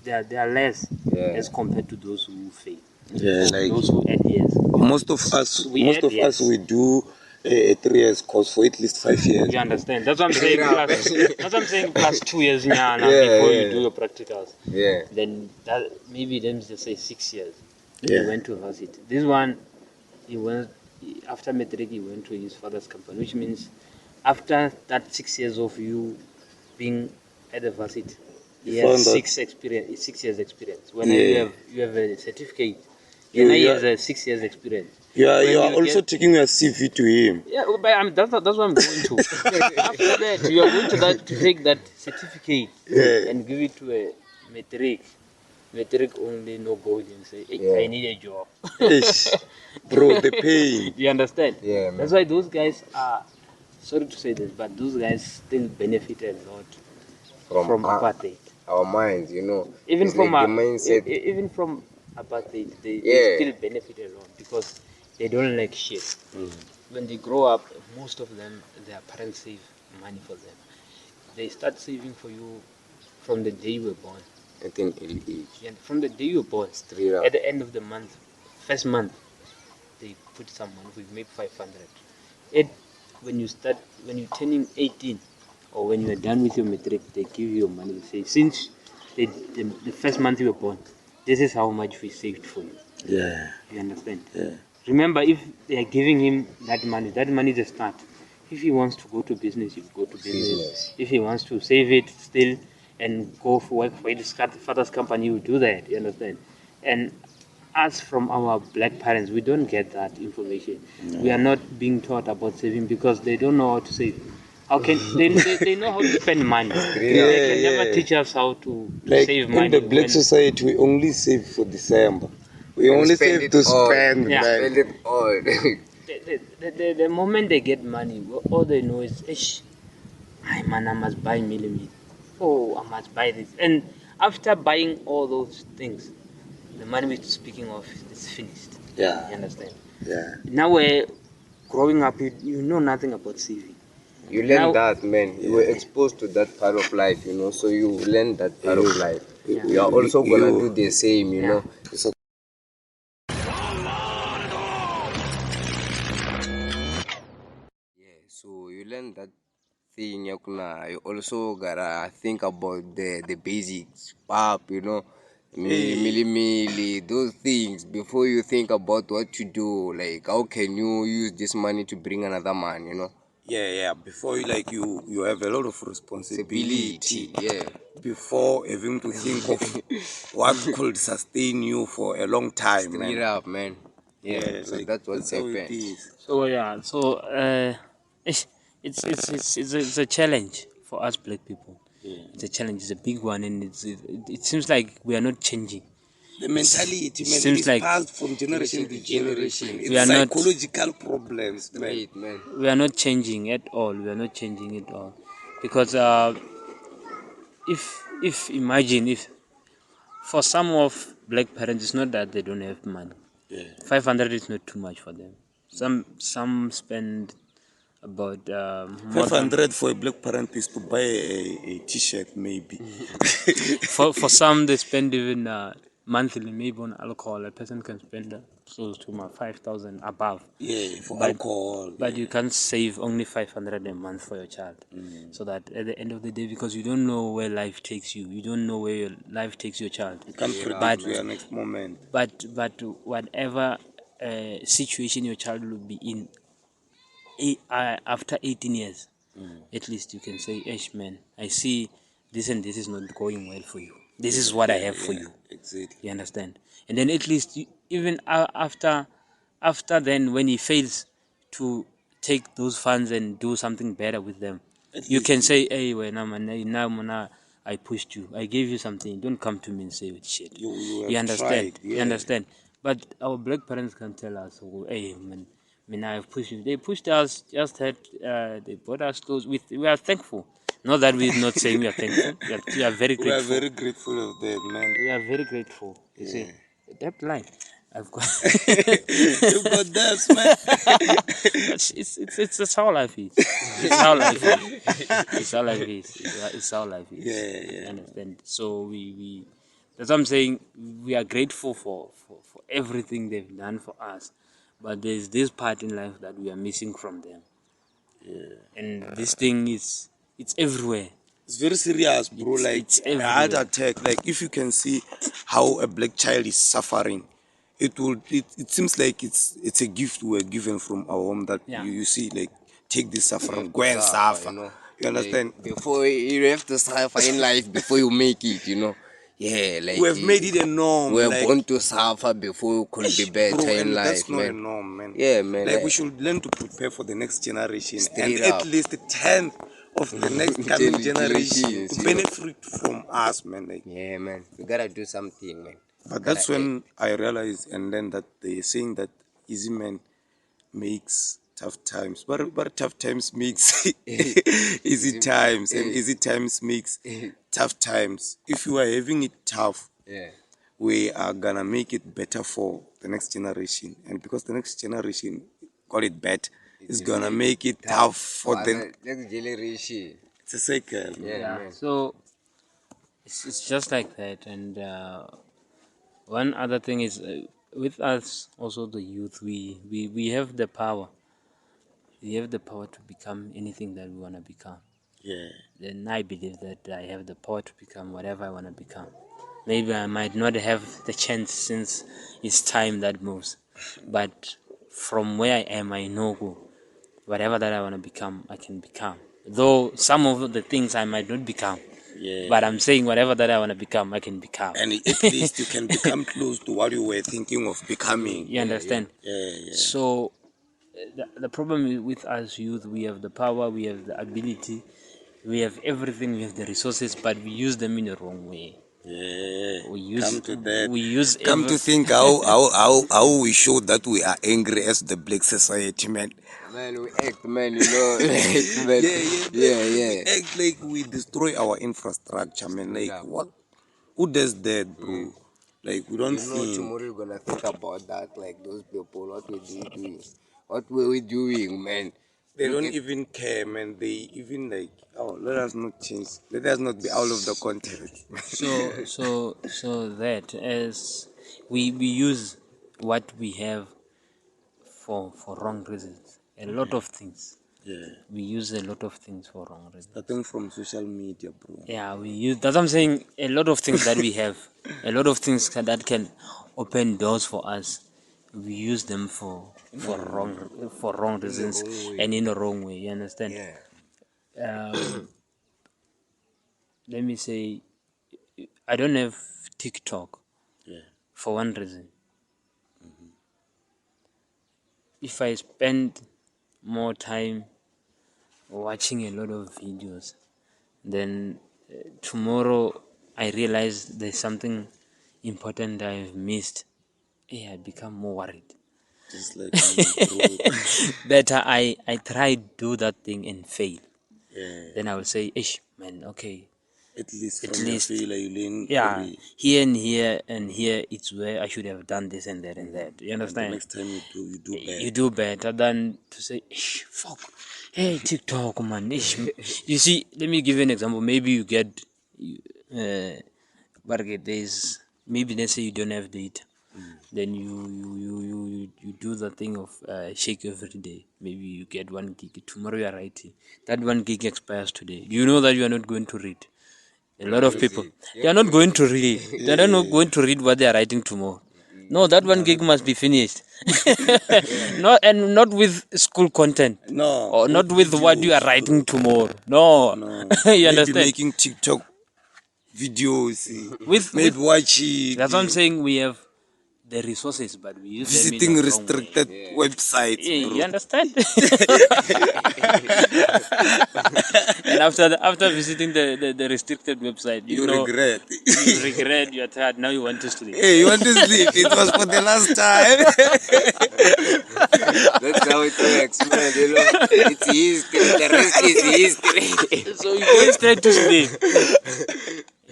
they are less as compared to those who fail. Yeah, like Those who add years. most of us we do a 3 years course for at least 5 years. You understand? That's what I'm saying. Plus 2 years before you do your practicals. Yeah. Then maybe let me just say 6 years. Yeah. He went to varsity. This one, he went after matric. He went to his father's company, which means after that 6 years of you being at the varsity, he has 6 years experience. When you have a certificate, And he you has a 6 years experience. you are When you also get- taking your CV to him. Yeah, but that's what I'm going to. After that, you are going to take that certificate Yeah. and give it to a matric. Matric only no go and say, hey, Yeah. I need a job. Ish. Bro, the pain. You understand? Yeah, man. That's why those guys are, sorry to say this, but those guys still benefit a lot from apartheid. our minds, Even it's from like the mindset. even from apartheid, they Yeah. still benefit a lot because they don't like shit. When they grow up, most of them, their parents save money for them. They start saving for you from the day you were born. At an early age. And from the day you were born, Straight up. at the end of the month, first month, they put some money. We make 500. When you're turning 18, or when you are done with your matric, they give you your money. They say, since the first month you were born, this is how much we saved for you. Yeah. You understand? Yeah. Remember, if they are giving him that money is a start. If he wants to go to business, he will go to business. If he wants to save it still and go for work for his father's company, he will do that. You understand? And us from our black parents, we don't get that information. We are not being taught about saving because they don't know how to save. How can they know how to spend money? They can never teach us how to Like save money. in the black when- society, we only save for December. We And only spend save it to all. spend, Yeah. man. Spend it all. the moment they get money, all they know is, ish, I must buy millimeter. Oh, I must buy this. And after buying all those things, the money we're speaking of is finished. Yeah. You understand? Yeah. Now we're growing up, you know nothing about saving. You Now- learn that, man. You were exposed to that part of life, so you learn that part of life. Yeah. You are also gonna You- do the same, you Yeah. know. Yeah, so you learn that thing, yakuna. You also gotta think about the basics, pap, mili, those things before you think about what to do. Like, how can you use this money to bring another man. Yeah. Before you have a lot of responsibility. Yeah. Before having to think of what could sustain you for a long time, Straight man. up, man. Yeah, so like, that's what's how it happened. is. So yeah, it's a challenge for us black people. It's a challenge. It's a big one, and it seems like we are not changing. The mentality, it man, seems is like passed from generation to generation. It's we are not- psychological problems, man. Great, man. We are not changing at all. We are not changing at all, because if imagine if for some of black parents, it's not that they don't have money. Yeah. 500 is not too much for them. Some spend about more than 500 for a black parent is to buy a t-shirt, maybe. for some they spend even monthly, maybe on alcohol. A person can spend close to 5,000 above. Yeah, for But- alcohol. But you can't save only 500 a month for your child. So that at the end of the day, because you don't know where life takes you, you don't know where your life takes your child. You can't predict your next moment. But whatever situation your child will be in, after 18 years, at least you can say, "Ish, man, I see this and this is not going well for you. This is what I have for you." Exactly. You understand? And then at least even after then, when he fails to take those funds and do something better with them, you can say, "Hey, now I pushed you. I gave you something. Don't come to me and say shit." You have You understand? tried, You yeah. understand? But our black parents can tell us, "Oh, hey, man, I've pushed you." They pushed us. Just had they bought us clothes. We are thankful. Not that we're not saying we are thankful. We are very We are grateful. very grateful of that, man. We are very grateful. You see, that line, I've got. You got that, man. It's how life is. It's how life is. It's how life is. It's how life is. Yeah. You understand? So we that's what I'm saying. We are grateful for everything they've done for us, but there's this part in life that we are missing from them. And this thing it's everywhere. It's very serious, bro. It's A heart everywhere. attack. Like, if you can see how a black child is suffering, it seems like it's a gift we were given from our home that Yeah. you see, like, take this suffering, have go to and suffer, suffer. you know. You understand? Like, before you have to suffer in life before you make it. Yeah, like We have made it a norm. we're like, born to suffer before we could be better bro, in and life, that's not a man. norm, man. Yeah, man. Like, we should learn to prepare for the next generation, Straight and up. at least the 10th of the next coming generation to Generations, you know. benefit from us, man. Like, Yeah, man. We gotta do something, man. but Gotta that's when I realized and then that they're saying that easy man makes tough times, but tough times makes easy times, and easy times makes tough times. If you are having it tough, yeah. we are gonna make it better for the next generation, and because the next generation call it bad, is gonna make it tough for the next generation. it's a cycle. Yeah, man. So it's just like that. And one other thing is with us also the youth, we have the power. We have the power to become anything that we want to become. Yeah, Then I believe that I have the power to become whatever I want to become. Maybe I might not have the chance since it's time that moves, but from where I am, I know whatever that I want to become, I can become. Though some of the things I might not become, yeah. but I'm saying whatever that I want to become, I can become. And at least you can become close to what you were thinking of becoming. You understand? Yeah. So the problem with us youth, we have the power, we have the ability, we have everything, we have the resources, but we use them in the wrong way. Yeah. We use Come to that. we use Come to think how we show that we are angry as the black society, man. Man, we act, man, you know. Like, man. Yeah. Yeah. We act like we destroy our infrastructure, man. Like, Yeah. what? Who does that, bro? Like, we don't You know, think. tomorrow you're gonna think about that, like those people. What were they doing? What were we doing, man? They Look don't at- even care, man. They even like, oh, let us not change. Let us not be out of the context. so that as we use what we have for wrong reasons. A lot of things. Yeah. We use a lot of things for wrong reasons. Starting from social media, bro. Yeah, we use. That's what I'm saying. A lot of things that we have, a lot of things that can open doors for us. We use them for wrong reasons wrong way. and in the wrong way. You understand? Yeah. Let me say, I don't have TikTok Yeah. for one reason. If I spend more time watching a lot of videos, then tomorrow I realize there's something important I've missed. Yeah, I become more worried. Just like me, bro. Better I try do that thing and fail. Yeah. Then I will say, ish, man, okay. At least At from least, your failure, you learn. yeah, here and here, it's where I should have done this and that and that. You And the understand? next time you do better. You do better than to say, ish, fuck. Hey, TikTok, man. Ish. You see, let me give you an example. Maybe you get, there's, maybe let's say you don't have data. Then you do the thing of shake every day. Maybe you get 1 gig. Tomorrow you are writing. That 1 gig expires today. You know that you are not going to read. A lot of people, they are not going to read. They are not going to read what they are writing tomorrow. No, that 1 gig must be finished. Not with school content. No. Or not with what you are writing tomorrow. No. No. You Maybe understand? making TikTok videos. with Maybe watching. that's what I'm saying. We have the resources, but we use them in Visiting the wrong restricted way. websites, Yeah, bro. you understand? And after visiting the restricted website, You know, regret. you regret, you're tired, now you want to sleep. Hey, you want to sleep? It was for the last time. That's how it works, man. You know, it's history. The rest is history. So you go straight to sleep.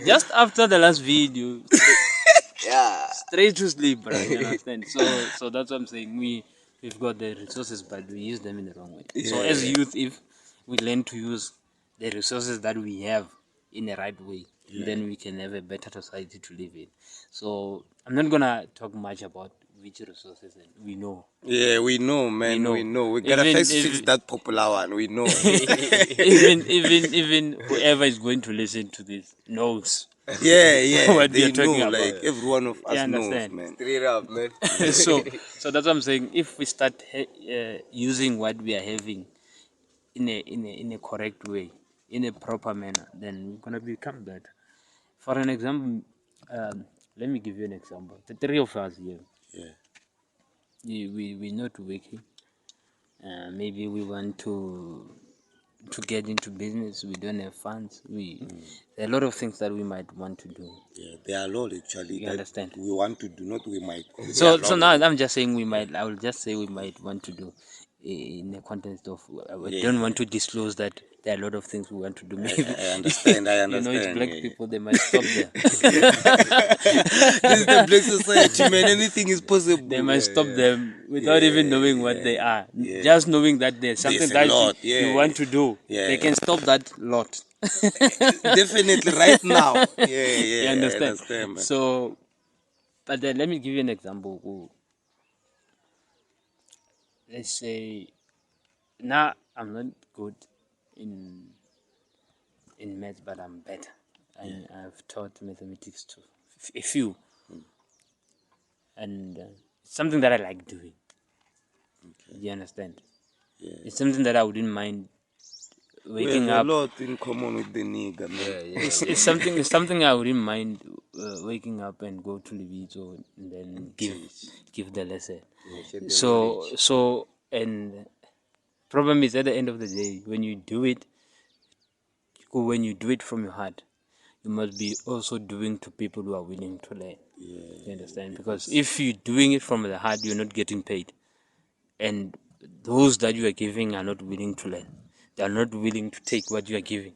Just after the last video, Yeah. straight to sleep, bro. You understand? So that's what I'm saying. We've got the resources, but we use them in the wrong way. So as youth, if we learn to use the resources that we have in the right way, then we can have a better society to live in. So I'm not gonna talk much about which resources we know. Yeah, we know, man. We know. We gotta Even first fix that popular one. We know. even whoever is going to listen to this knows. Yeah. What we They are talking know. about. Like every one of us You knows, understand? man. Straight up, man. so that's what I'm saying. If we start using what we are having in a correct way, in a proper manner, then we're gonna become better. For an example, Let me give you an example. The three of us here, Yeah. we're not working. Maybe we want to get into business. We don't have funds. There are a lot of things that we might want to do. Yeah, there are a lot actually You that understand? we want to do, not we might. So now I'm just saying we might. I will just say we might want to do in the context of. I don't want to disclose that there are a lot of things we want to do. Maybe I understand. I you know, it's understand. black yeah. people. They might stop there. This is the black society, man. Anything is possible. They might stop them without even knowing what they are. yeah. Just knowing that there's something There's a that lot, you yeah. want to do. Yeah. They can stop that lot. Definitely right now. Yeah, You I understand? understand, man. So, but then let me give you an example. Let's say now I'm not good in maths, but I'm better, and I've taught mathematics to a few, and it's something that I like doing. You understand? Yeah. It's something that I wouldn't mind We waking have up. a lot in common with the nigga, man. It's something I wouldn't mind waking up and go to Levito and then give the lesson. Share the So knowledge. and problem is at the end of the day when you do it from your heart, you must be also doing to people who are willing to learn. You understand? Because if you're doing it from the heart, you're not getting paid, and those that you are giving are not willing to learn. They are not willing to take what you are giving.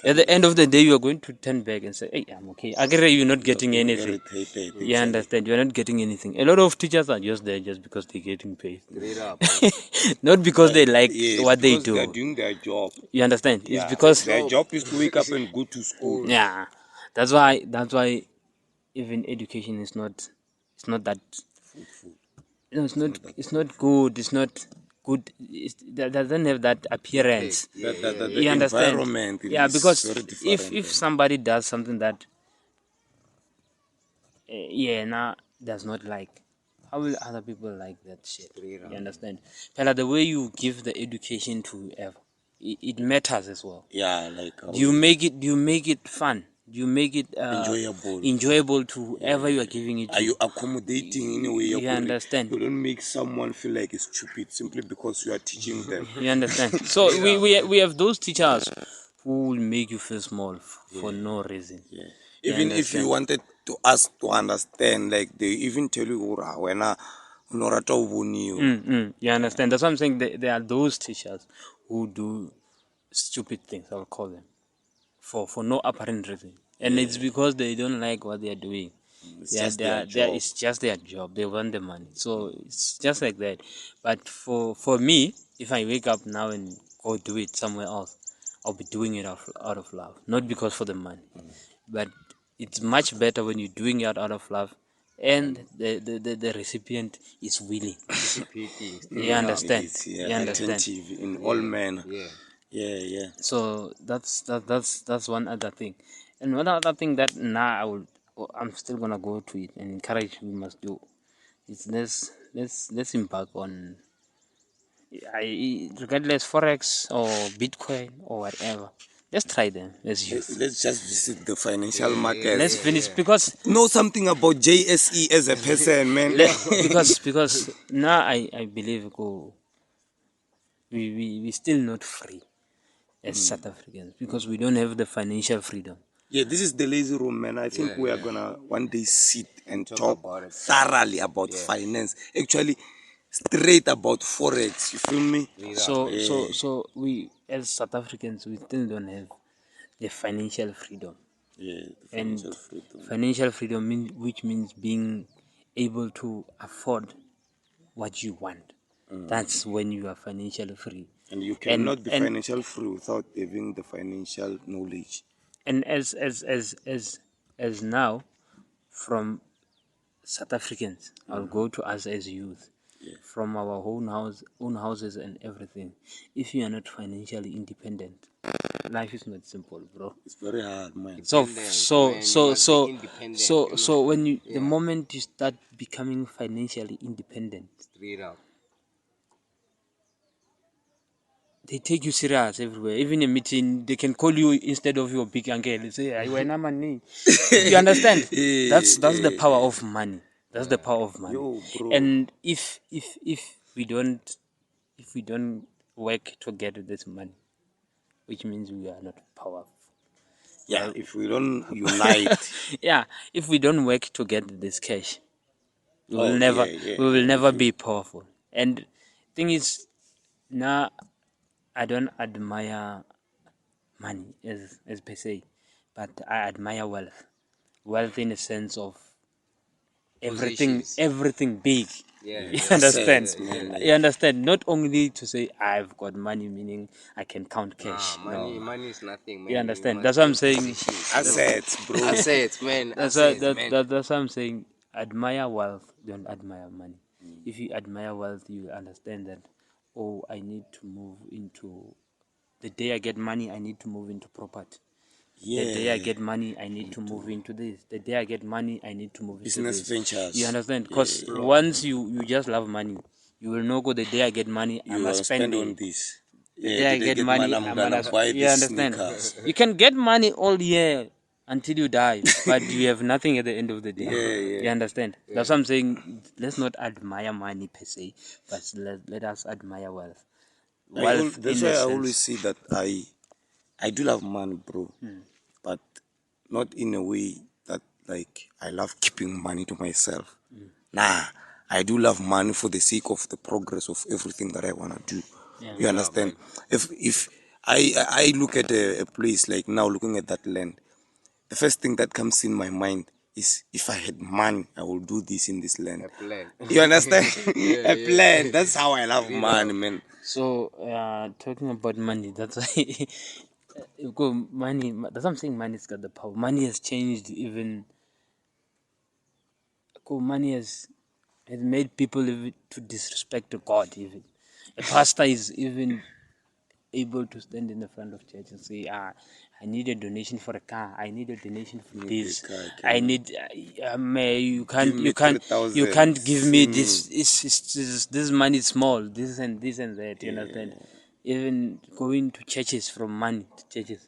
At the end of the day, you are going to turn back and say, "Hey, I'm okay." I agree, you're not getting anything. You understand? You are not getting anything. A lot of teachers are just there just because they're getting paid, Straight up. not because they like Yeah, what they because they're do. doing their job. You understand? Yeah. It's because Their job is to wake up and go to school. yeah, that's why even education is not that no, it's not good. It's not good. That doesn't have that appearance. The You understand? environment Yeah, is because very different. if somebody does something that now does not like, how will other people like that shit? You understand? Fella, the way you give the education to whoever, it matters as well. Yeah, like Do you make it fun? Do you make it enjoyable to whoever you are giving it to? Are you accommodating in a way? You understand? You don't make someone feel like it's stupid simply because you are teaching them. You understand? So we have those teachers who will make you feel small for no reason. Yeah. You Even if you understand? wanted to ask to understand, like they even tell you, "Ora, when I unorata ubuni you." You understand? That's what I'm saying. There are those teachers who do stupid things, I'll call them, for no apparent reason, and it's because they don't like what they are doing. It's just their job. It's just their job. They want the money, so it's just like that. But for me, if I wake up now and go do it somewhere else, I'll be doing it out of love, not because for the money. But it's much better when you're doing it out of love, and the recipient is willing. You understand? It's, You understand? attentive in all manner. Yeah. So that's one other thing, and one other thing that now I'm still gonna go to it and encourage we must do is let's embark on regardless forex or Bitcoin or whatever. Let's try them. Let's use. Let's just visit the financial market. Let's finish because Know something about JSE as a person, man. because now I believe we still not free as South Africans because we don't have the financial freedom. Yeah, this is the lazy room, man. I think we are gonna one day sit and talk thoroughly about finance. Actually, straight about forex. You feel me? So we as South Africans we still don't have the financial freedom. Yeah, the And financial freedom. financial freedom which means being able to afford what you want. That's when you are financially free. And you cannot be financially free without having the financial knowledge. And as now from South Africans, I'll go to us as youth. From our own houses and everything. If you are not financially independent, life is not simple, bro. It's very hard, man. So when you the moment you start becoming financially independent, Straight up. they take you serious everywhere. Even a meeting, they can call you instead of your big uncle. They say, "Are you an money?" You understand? That's the power of money. That's the power of money. Yo, bro. And if we don't work to get this money, which means we are not powerful. Yeah, if we don't unite. Yeah, if we don't work to get this cash, we will Oh, never yeah, we will yeah, never if you- be powerful. And thing is, now I don't admire money as per se, but I admire wealth. Wealth in a sense of Positions. everything big. Yeah, You yeah, understand? Assets, man, like- You understand? Not only to say I've got money, meaning I can count cash. money is nothing, man. You You understand? must That's what I'm have saying. positions. Assets, bro. Assets, man. That's Assets, what, man. that's what I'm saying. Admire wealth, don't admire money. If you admire wealth, you understand that, oh, I need to move into, the day I get money, I need to move into property. Yeah. The day I get money, I need to move into this. The day I get money, I need to move into Business this. ventures. You understand? Because once you just love money, you will know, go, the day I get money, I You must will spend spend on it. this. The Yeah, day I did I get get money, I'm I'm gonna buy you these understand? sneakers. You can get money all year until you die, but you have nothing at the end of the day. Yeah. You understand? That's what I'm saying. Let's not admire money per se, but let us admire wealth. Wealth That's in why a I sense. always say that I do love money, bro, but not in a way that like I love keeping money to myself. Nah, I do love money for the sake of the progress of everything that I wanna do. Yeah. You understand? If I look at a place like now, looking at that land, the first thing that comes in my mind is if I had money, I will do this in this land. A plan. You understand? Yeah, A plan. That's how I love Really money, love. man. So, talking about money, that's why go money. That's what I'm saying. Money's got the power. Money has changed. Even money has made people even to disrespect God. Even a pastor is even able to stand in the front of church and say, I need a donation for a car. I need a donation for Need a this. car, I can need. You Give me can't 3,000. give me this. This money is small. This and that. You understand? Even going to churches, from money to churches.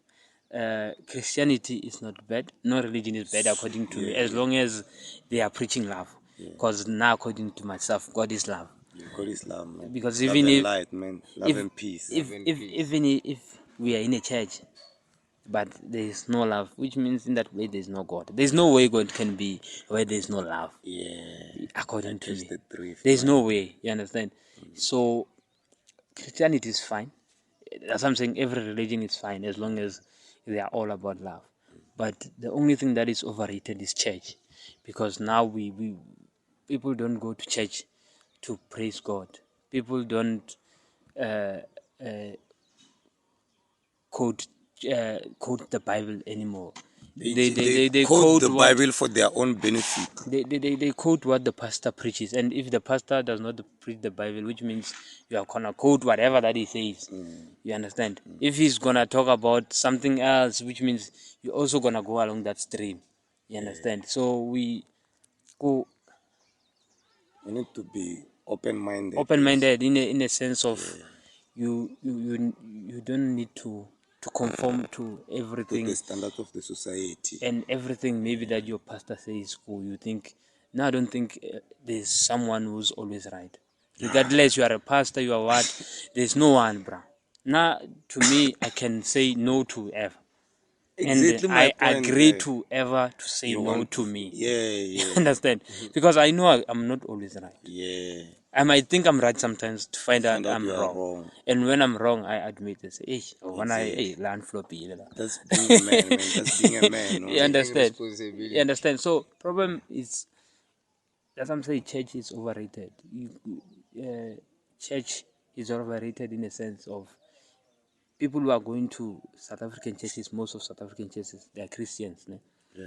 Christianity is not bad. No religion is bad according to me, as long as they are preaching love. Because now, according to myself, God is love. God is love, man. Because Love even and if light, man. Love and peace. even if we are in a church, but there is no love, which means in that way there is no God. There is no way God can be where there is no love. Yeah. According to catch me, the drift, there is man. no way. You understand? So Christianity is fine. That's what I'm saying. Every religion is fine as long as they are all about love. But the only thing that is overrated is church, because now we people don't go to church to praise God. People don't uh, uh, quote quote the Bible anymore. They quote quote the what Bible for their own benefit. they quote what the pastor preaches, and if the pastor does not preach the Bible, which means you are gonna quote whatever that he says. You understand? If he's gonna talk about something else, which means you're also gonna go along that stream. You understand? So we go We need to be open-minded. open-minded in a sense of you don't need to conform to To everything the standard of the society. and everything maybe that your pastor says cool. You think, no, I don't think there's someone who's always right, regardless you are a pastor, you are what, there's no one, bruh. Now to me, I can say no to ever, and Exactly my I point, agree guy. to ever to say You no want- to me. Yeah. Understand? Because I know I'm not always right. Yeah. I might think I'm right sometimes to find out Find out I'm you are wrong. wrong. And when I'm wrong, I admit it. Say, hey, when Exactly. land floppy. That's being a man, man. That's being a man. No? You understand? responsibility. You understand? So problem is, that's what I'm saying, church is overrated. Church is overrated in a sense of people who are going to South African churches. Most of South African churches, they are Christians. Ne? Yeah.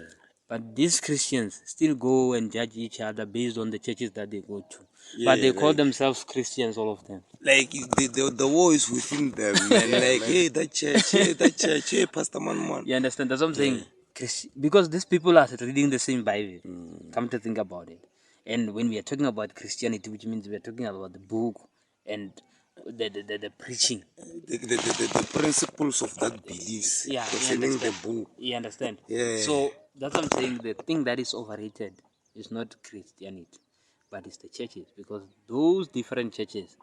But these Christians still go and judge each other based on the churches that they go to. Yeah, But they call like- themselves Christians, all of them. Like the war is within them, man. Like, hey, that church, hey, Pastor Man. You understand? That's what I'm saying. Because these people are reading the same Bible. Come to think about it. And when we are talking about Christianity, which means we are talking about the book, and the preaching. The principles of that beliefs Yeah, you concerning the understand. book. You understand? Yeah. So that's what I'm saying. The thing that is overrated is not Christianity, but it's the churches, because those different churches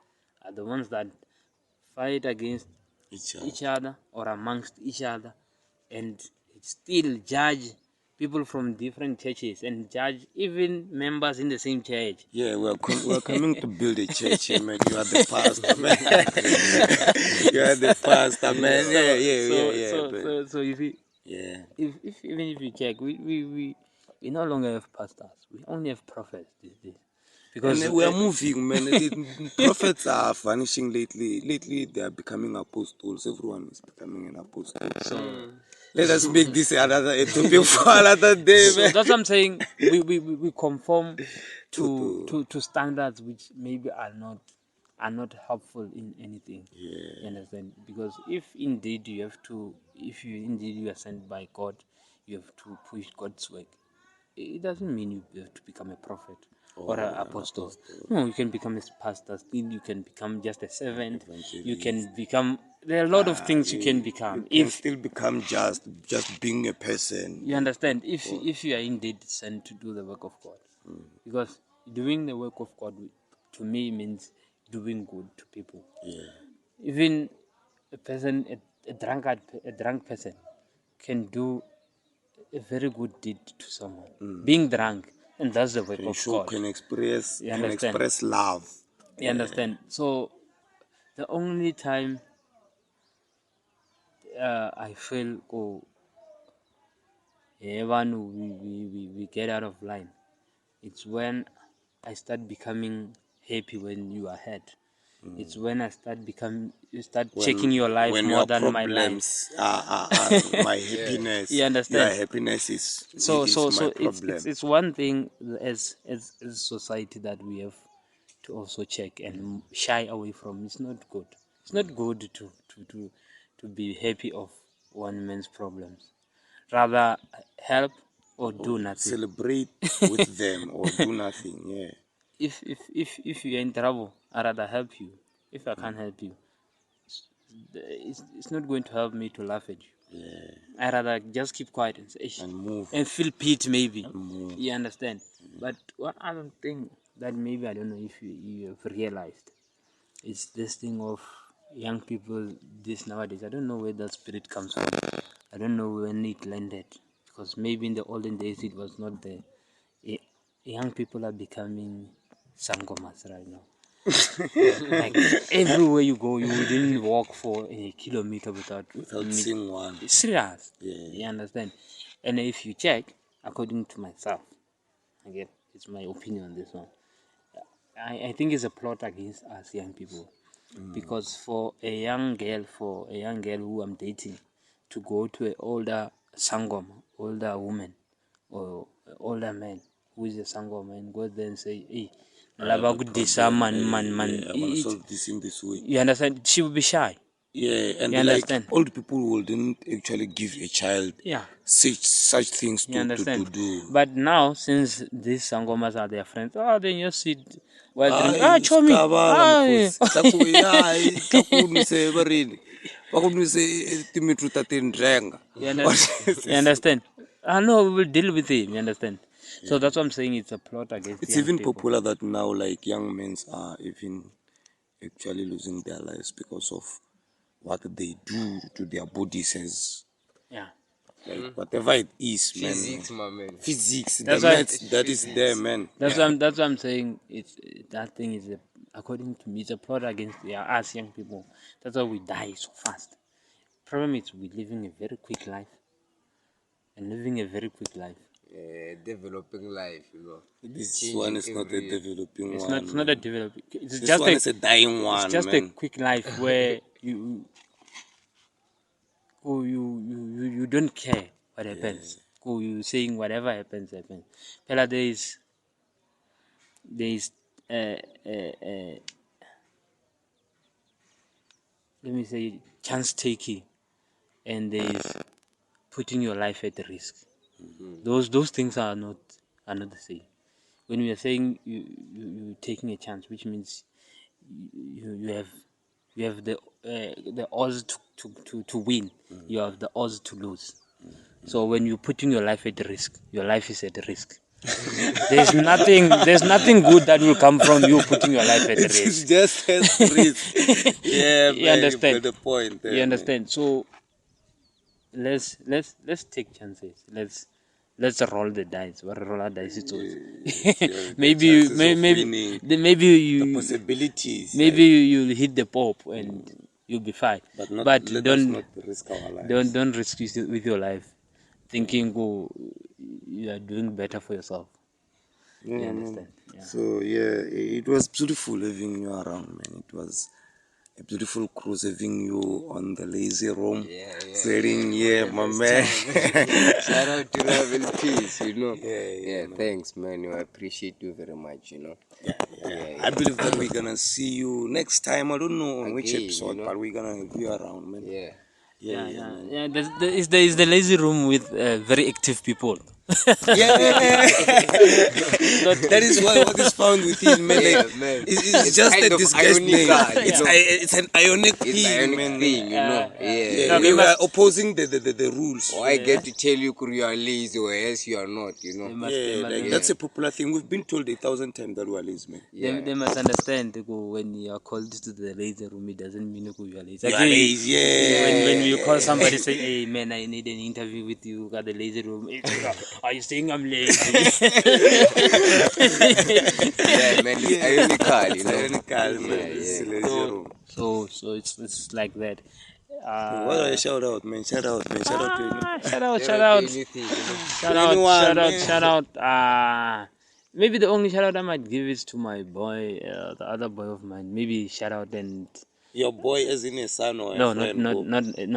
are the ones that fight against each other or amongst each other, and still judge people from different churches and judge even members in the same church. Yeah, we're coming to build a church here, man. You are the pastor, man. You are the pastor, man. So if you, Yeah. if even if you check, we no longer have pastors. We only have prophets these days. Because And we are moving, man. Prophets are vanishing lately. Lately, they are becoming apostles. Everyone is becoming an apostle. So let us make this another a topic for another day, so man. that's what I'm saying. We conform to standards which maybe are not helpful in anything. You understand? Because if indeed you are sent by God, you have to push God's work. It doesn't mean you have to become a prophet or an apostle. No, you can become a pastor. Still, you can become just a servant. You can become. There are a lot of things you can become. You can still become just being a person. You understand? If you are indeed sent to do the work of God, because doing the work of God to me means doing good to people. Yeah. Even a person, a drunk person, can do a very good deed to someone. Being drunk, and that's the work Can of show, God. can You understand? express love. You understand? So the only time I feel we get out of line, it's when I start becoming happy when you are hurt. It's when you start checking your life When more your than my life. problems are my happiness. You understand? Your happiness is my It's problem. it's one thing as society that we have to also check and shy away from. It's not good. It's not good to be happy of one man's problems. Rather help or do nothing. Celebrate with them or do nothing. Yeah. If you're in trouble, I rather help you. If I can't help you, it's not going to help me to laugh at you. Yeah. I rather just keep quiet and say, "Ish," And move. and feel pity maybe. Move. You understand? But one other thing that maybe I don't know if you have realized is this thing of young people this nowadays. I don't know where that spirit comes from. I don't know when it landed, because maybe in the olden days it was not there. Y- Young people are becoming sangomas right now. Like everywhere you go, you wouldn't walk for a kilometer without seeing one. It's serious. Yeah. You understand? And if you check, according to myself, again, it's my opinion on this one. I think it's a plot against us young people, because for a young girl who I'm dating, to go to an older older woman, or older man who is a sangoma, and go there and say, "Hey, lava kudisa man." I want to solve this in this way. You understand? She will be shy. Yeah, and You like understand? old people wouldn't actually give a child Yeah. such things You to understand? do. But now, since these sangomas are their friends, then you sit while drinking. Hayi, Chomi. sikabala mkhosi. Takunise barini. Bakunise timitru tatindrenga. You understand? No, we will deal with it. You understand? So that's what I'm saying. It's a plot against It's young even people. popular that now like young men are even actually losing their lives because of what they do to their bodies as Yeah. like whatever it is, Physics, man. my man. Physics, That's the why- maths that is there, man. That's what I'm saying. It's that thing is according to me, it's a plot against us young people. That's why we die so fast. Problem is we're living a very quick life, and living a very quick life. Developing life, This Changing one is not a every year. developing It's one. not. It's not a developing. It's This just one a. is a dying It's one, just a man. quick life where you don't care what happens. You saying whatever happens. Pella, there is let me say chance taking, and there is putting your life at risk. Those things are not the same. When we are saying you taking a chance, which means you have you have the odds to win. You have the odds to lose. So when you're putting your life at risk, your life is at risk. There's nothing good that will come from you putting your life at It's risk. just as risk. Yeah, You man, understand? you've got the point there, You man. understand? So let's take chances. Let's roll the dice. What roll dice it was. The maybe chances of maybe winning, maybe the you possibilities. maybe you'll hit the pop and you'll be fine. But not, But let us not risk our lives. don't risk it with your life, thinking you are doing better for yourself. Yeah, You man. understand? Yeah. So yeah, it was beautiful having you around, man. It was a beautiful cruise having you on the lazy room, sitting here, my man. Shout out to love and peace, you know. Yeah, man. Thanks, man. I appreciate you very much, you know. I believe that we're gonna see you next time. I don't know on which Again, episode, you know. but we're gonna have you around, man. Yeah. Yeah. There's the lazy room with very active people. That is what is found within, man. Yeah, Like, man. It's just kind a of disguised name. ironical, you know. It's an ionic It's thing, ionic man. thing, you know. Yeah, No, we we are must- opposing the rules. Or I get to tell you you are lazy or else you are not, you know. That's a popular thing. We've been told 1,000 times that we are lazy, man. They must understand when you are called to the lazy room, it doesn't mean you are lazy. You are Actually, lazy, yeah. when you call somebody say, "Hey man, I need an interview with you at the lazy room," are you saying I'm lazy? Yeah, man. It's ironical, you know. Ironical, man. It's a lazy room. So it's like that. What are you shout out, man? Shout out, man. Shout out to you. Shout out. Anything, you know. Shout out. Maybe the only shout out I might give is to my boy, the other boy of mine. Maybe shout out and Your boy is in a son or no, a friend. not a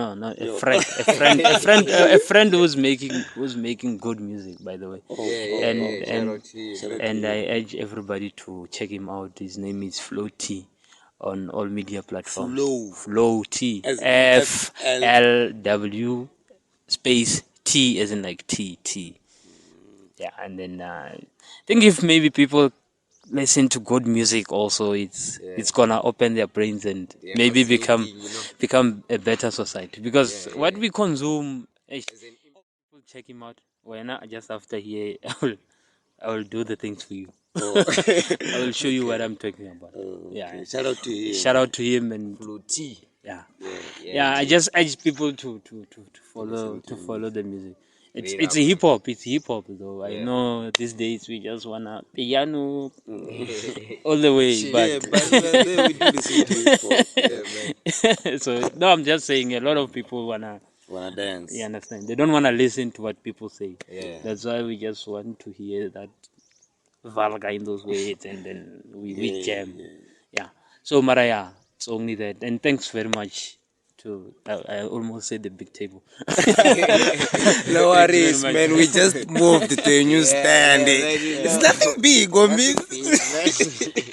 friend, a friend who's making good music, by the way. Shout out to you. And I urge everybody to check him out. His name is Flow T on all media platforms. Flow T. As FLW space T as in like T. Yeah, and then I think if maybe people listen to good music also, it's gonna open their brains and maybe become a better society. Because what we consume, people check him out. When just after here, I will do the things for you. I will show you what I'm talking about. Yeah. Shout out to you. Shout out to him and T. yeah. I just urge people to follow the music. It's a hip hop. It's hip hop though. I know these days we just wanna piano all the way, but we do listen to hip hop. so no, I'm just saying a lot of people wanna dance. you understand. They don't wanna listen to what people say. That's why we just want to hear that vulgar in those words, and then we jam. Yeah. So Maraya, it's only that, and thanks very much to I almost said the big table. No worries, much. man. We just moved to a new stand. It's nothing big, Gomi.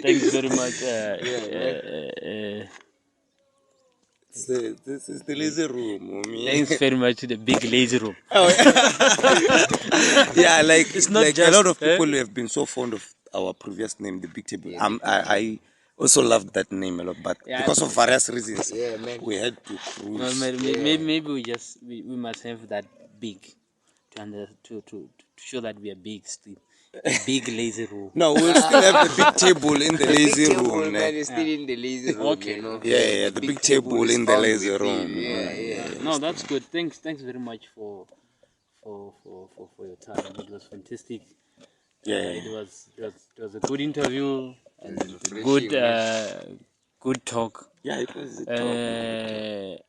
Thanks very much. This is the lazy room, homie. Thanks very much to the big lazy room. Yeah, like It's not like just, a lot of people have been so fond of our previous name, the Big Table. I also loved that name a lot, but because of various reasons, we had to cruise. Maybe we must have that big to show that we are big still. A big lazy room. No, we'll still have the big table in the lazy room. Man, is still in the lazy room, you know. Yeah, the big table in the lazy room. No, that's good. Thanks very much for your time. It was fantastic. It was a good interview and good talk. Yeah, it was a talk.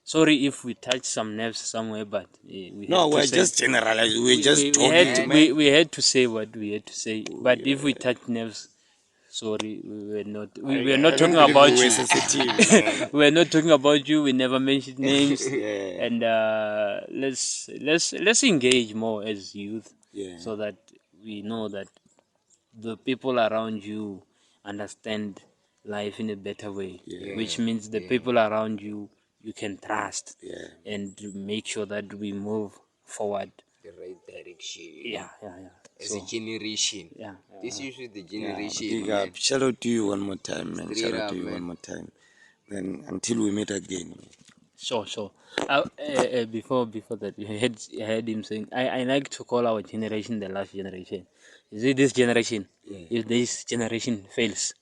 Sorry if we touched some nerves somewhere, but we're just generalizing. We're just talking. We had to say what we had to say. But if we touched nerves, sorry, we were not talking about you. We were not talking about you. We never mentioned names. And let's engage more as youth, so that we know that the people around you understand life in a better way, which means the people around you can trust and make sure that we move forward. The right direction. Yeah. As a generation. Yeah. This is the generation. Big up. Shout out to you one more time, man. Shout out to you one more time. Then until we meet again. Sure. Before that, I heard him saying, I like to call our generation the last generation. Is it this generation? If this generation fails,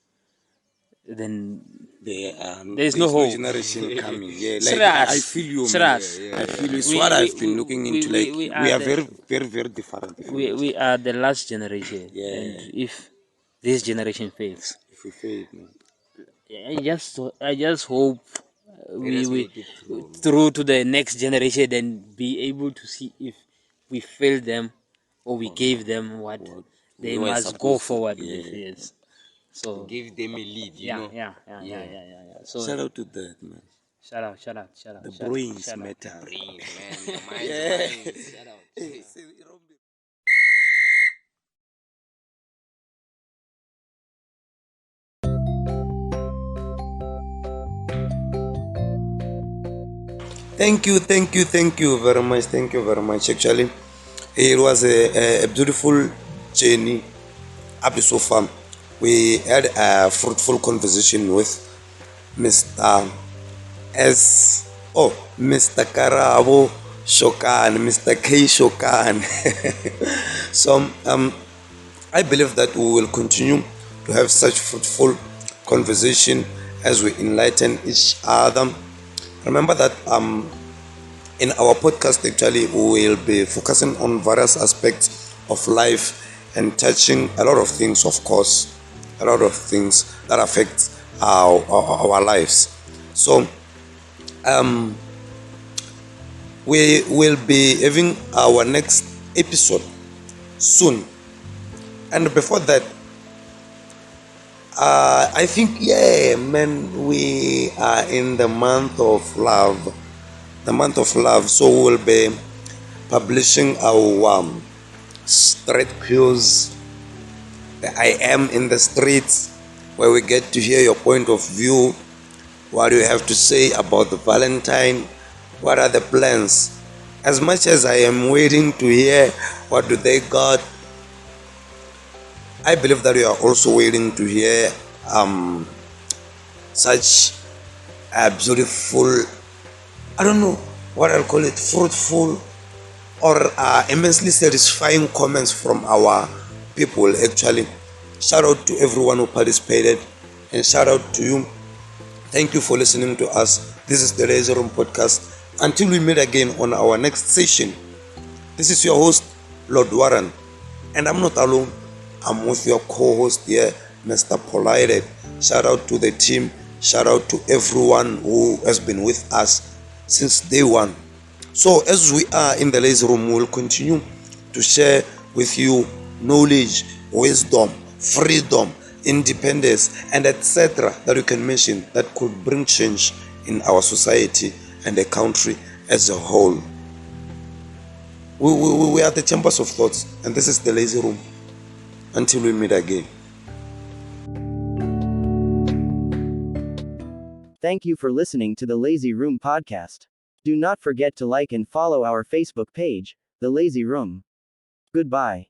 then there is no There's no hope. generation coming. Yeah, like Serious. I feel you, man. Serious. I feel it's We- what we- I've been looking into. Like we are very, very, very different. If we are the last generation, and Yeah. if this generation fails, If we fail, man. I just hope Let us we make it through. through to the next generation and be able to see if we failed them or we gave them what they we were must go supposed to. forward Yeah. with. Yes. So Give them a lead, you know. yeah. So Shout out to that, man. shout out. The shout brains shout out. matter. Brains, man. The minds. Shout out. Thank you very much. Thank you very much. Actually, it was a beautiful journey up to so far. We had a fruitful conversation with Mr. Mr. Karabo Shokan, Mr. K Shokan. So I believe that we will continue to have such fruitful conversation as we enlighten each other. Remember that in our podcast actually we will be focusing on various aspects of life and touching a lot of things, of course, a lot of things that affect our lives. So we will be having our next episode soon, and before that I think, yeah, man, we are in the month of love. So we will be publishing our street cues, the I am in the streets, where we get to hear your point of view. What do you have to say about the Valentine? What are the plans? As much as I am waiting to hear what do they got, I believe that you are also waiting to hear such a beautiful, I don't know what I'll call it, fruitful or immensely satisfying comments from our people actually. Shout out to everyone who participated and shout out to you. Thank you for listening to us. This is the Lazy Room Podcast. Until we meet again on our next session, this is your host, Lord Warren. And I'm not alone. I'm with your co-host here, Mr. Polite. Shout out to the team. Shout out to everyone who has been with us since day one. So as we are in the Lazy Room, we will continue to share with you knowledge, wisdom, freedom, independence, and etc. that you can mention that could bring change in our society and the country as a whole. We are the Chambers of Thoughts, and this is the Lazy Room. Until we meet again. Thank you for listening to the Lazy Room podcast. Do not forget to like and follow our Facebook page, The Lazy Room. Goodbye.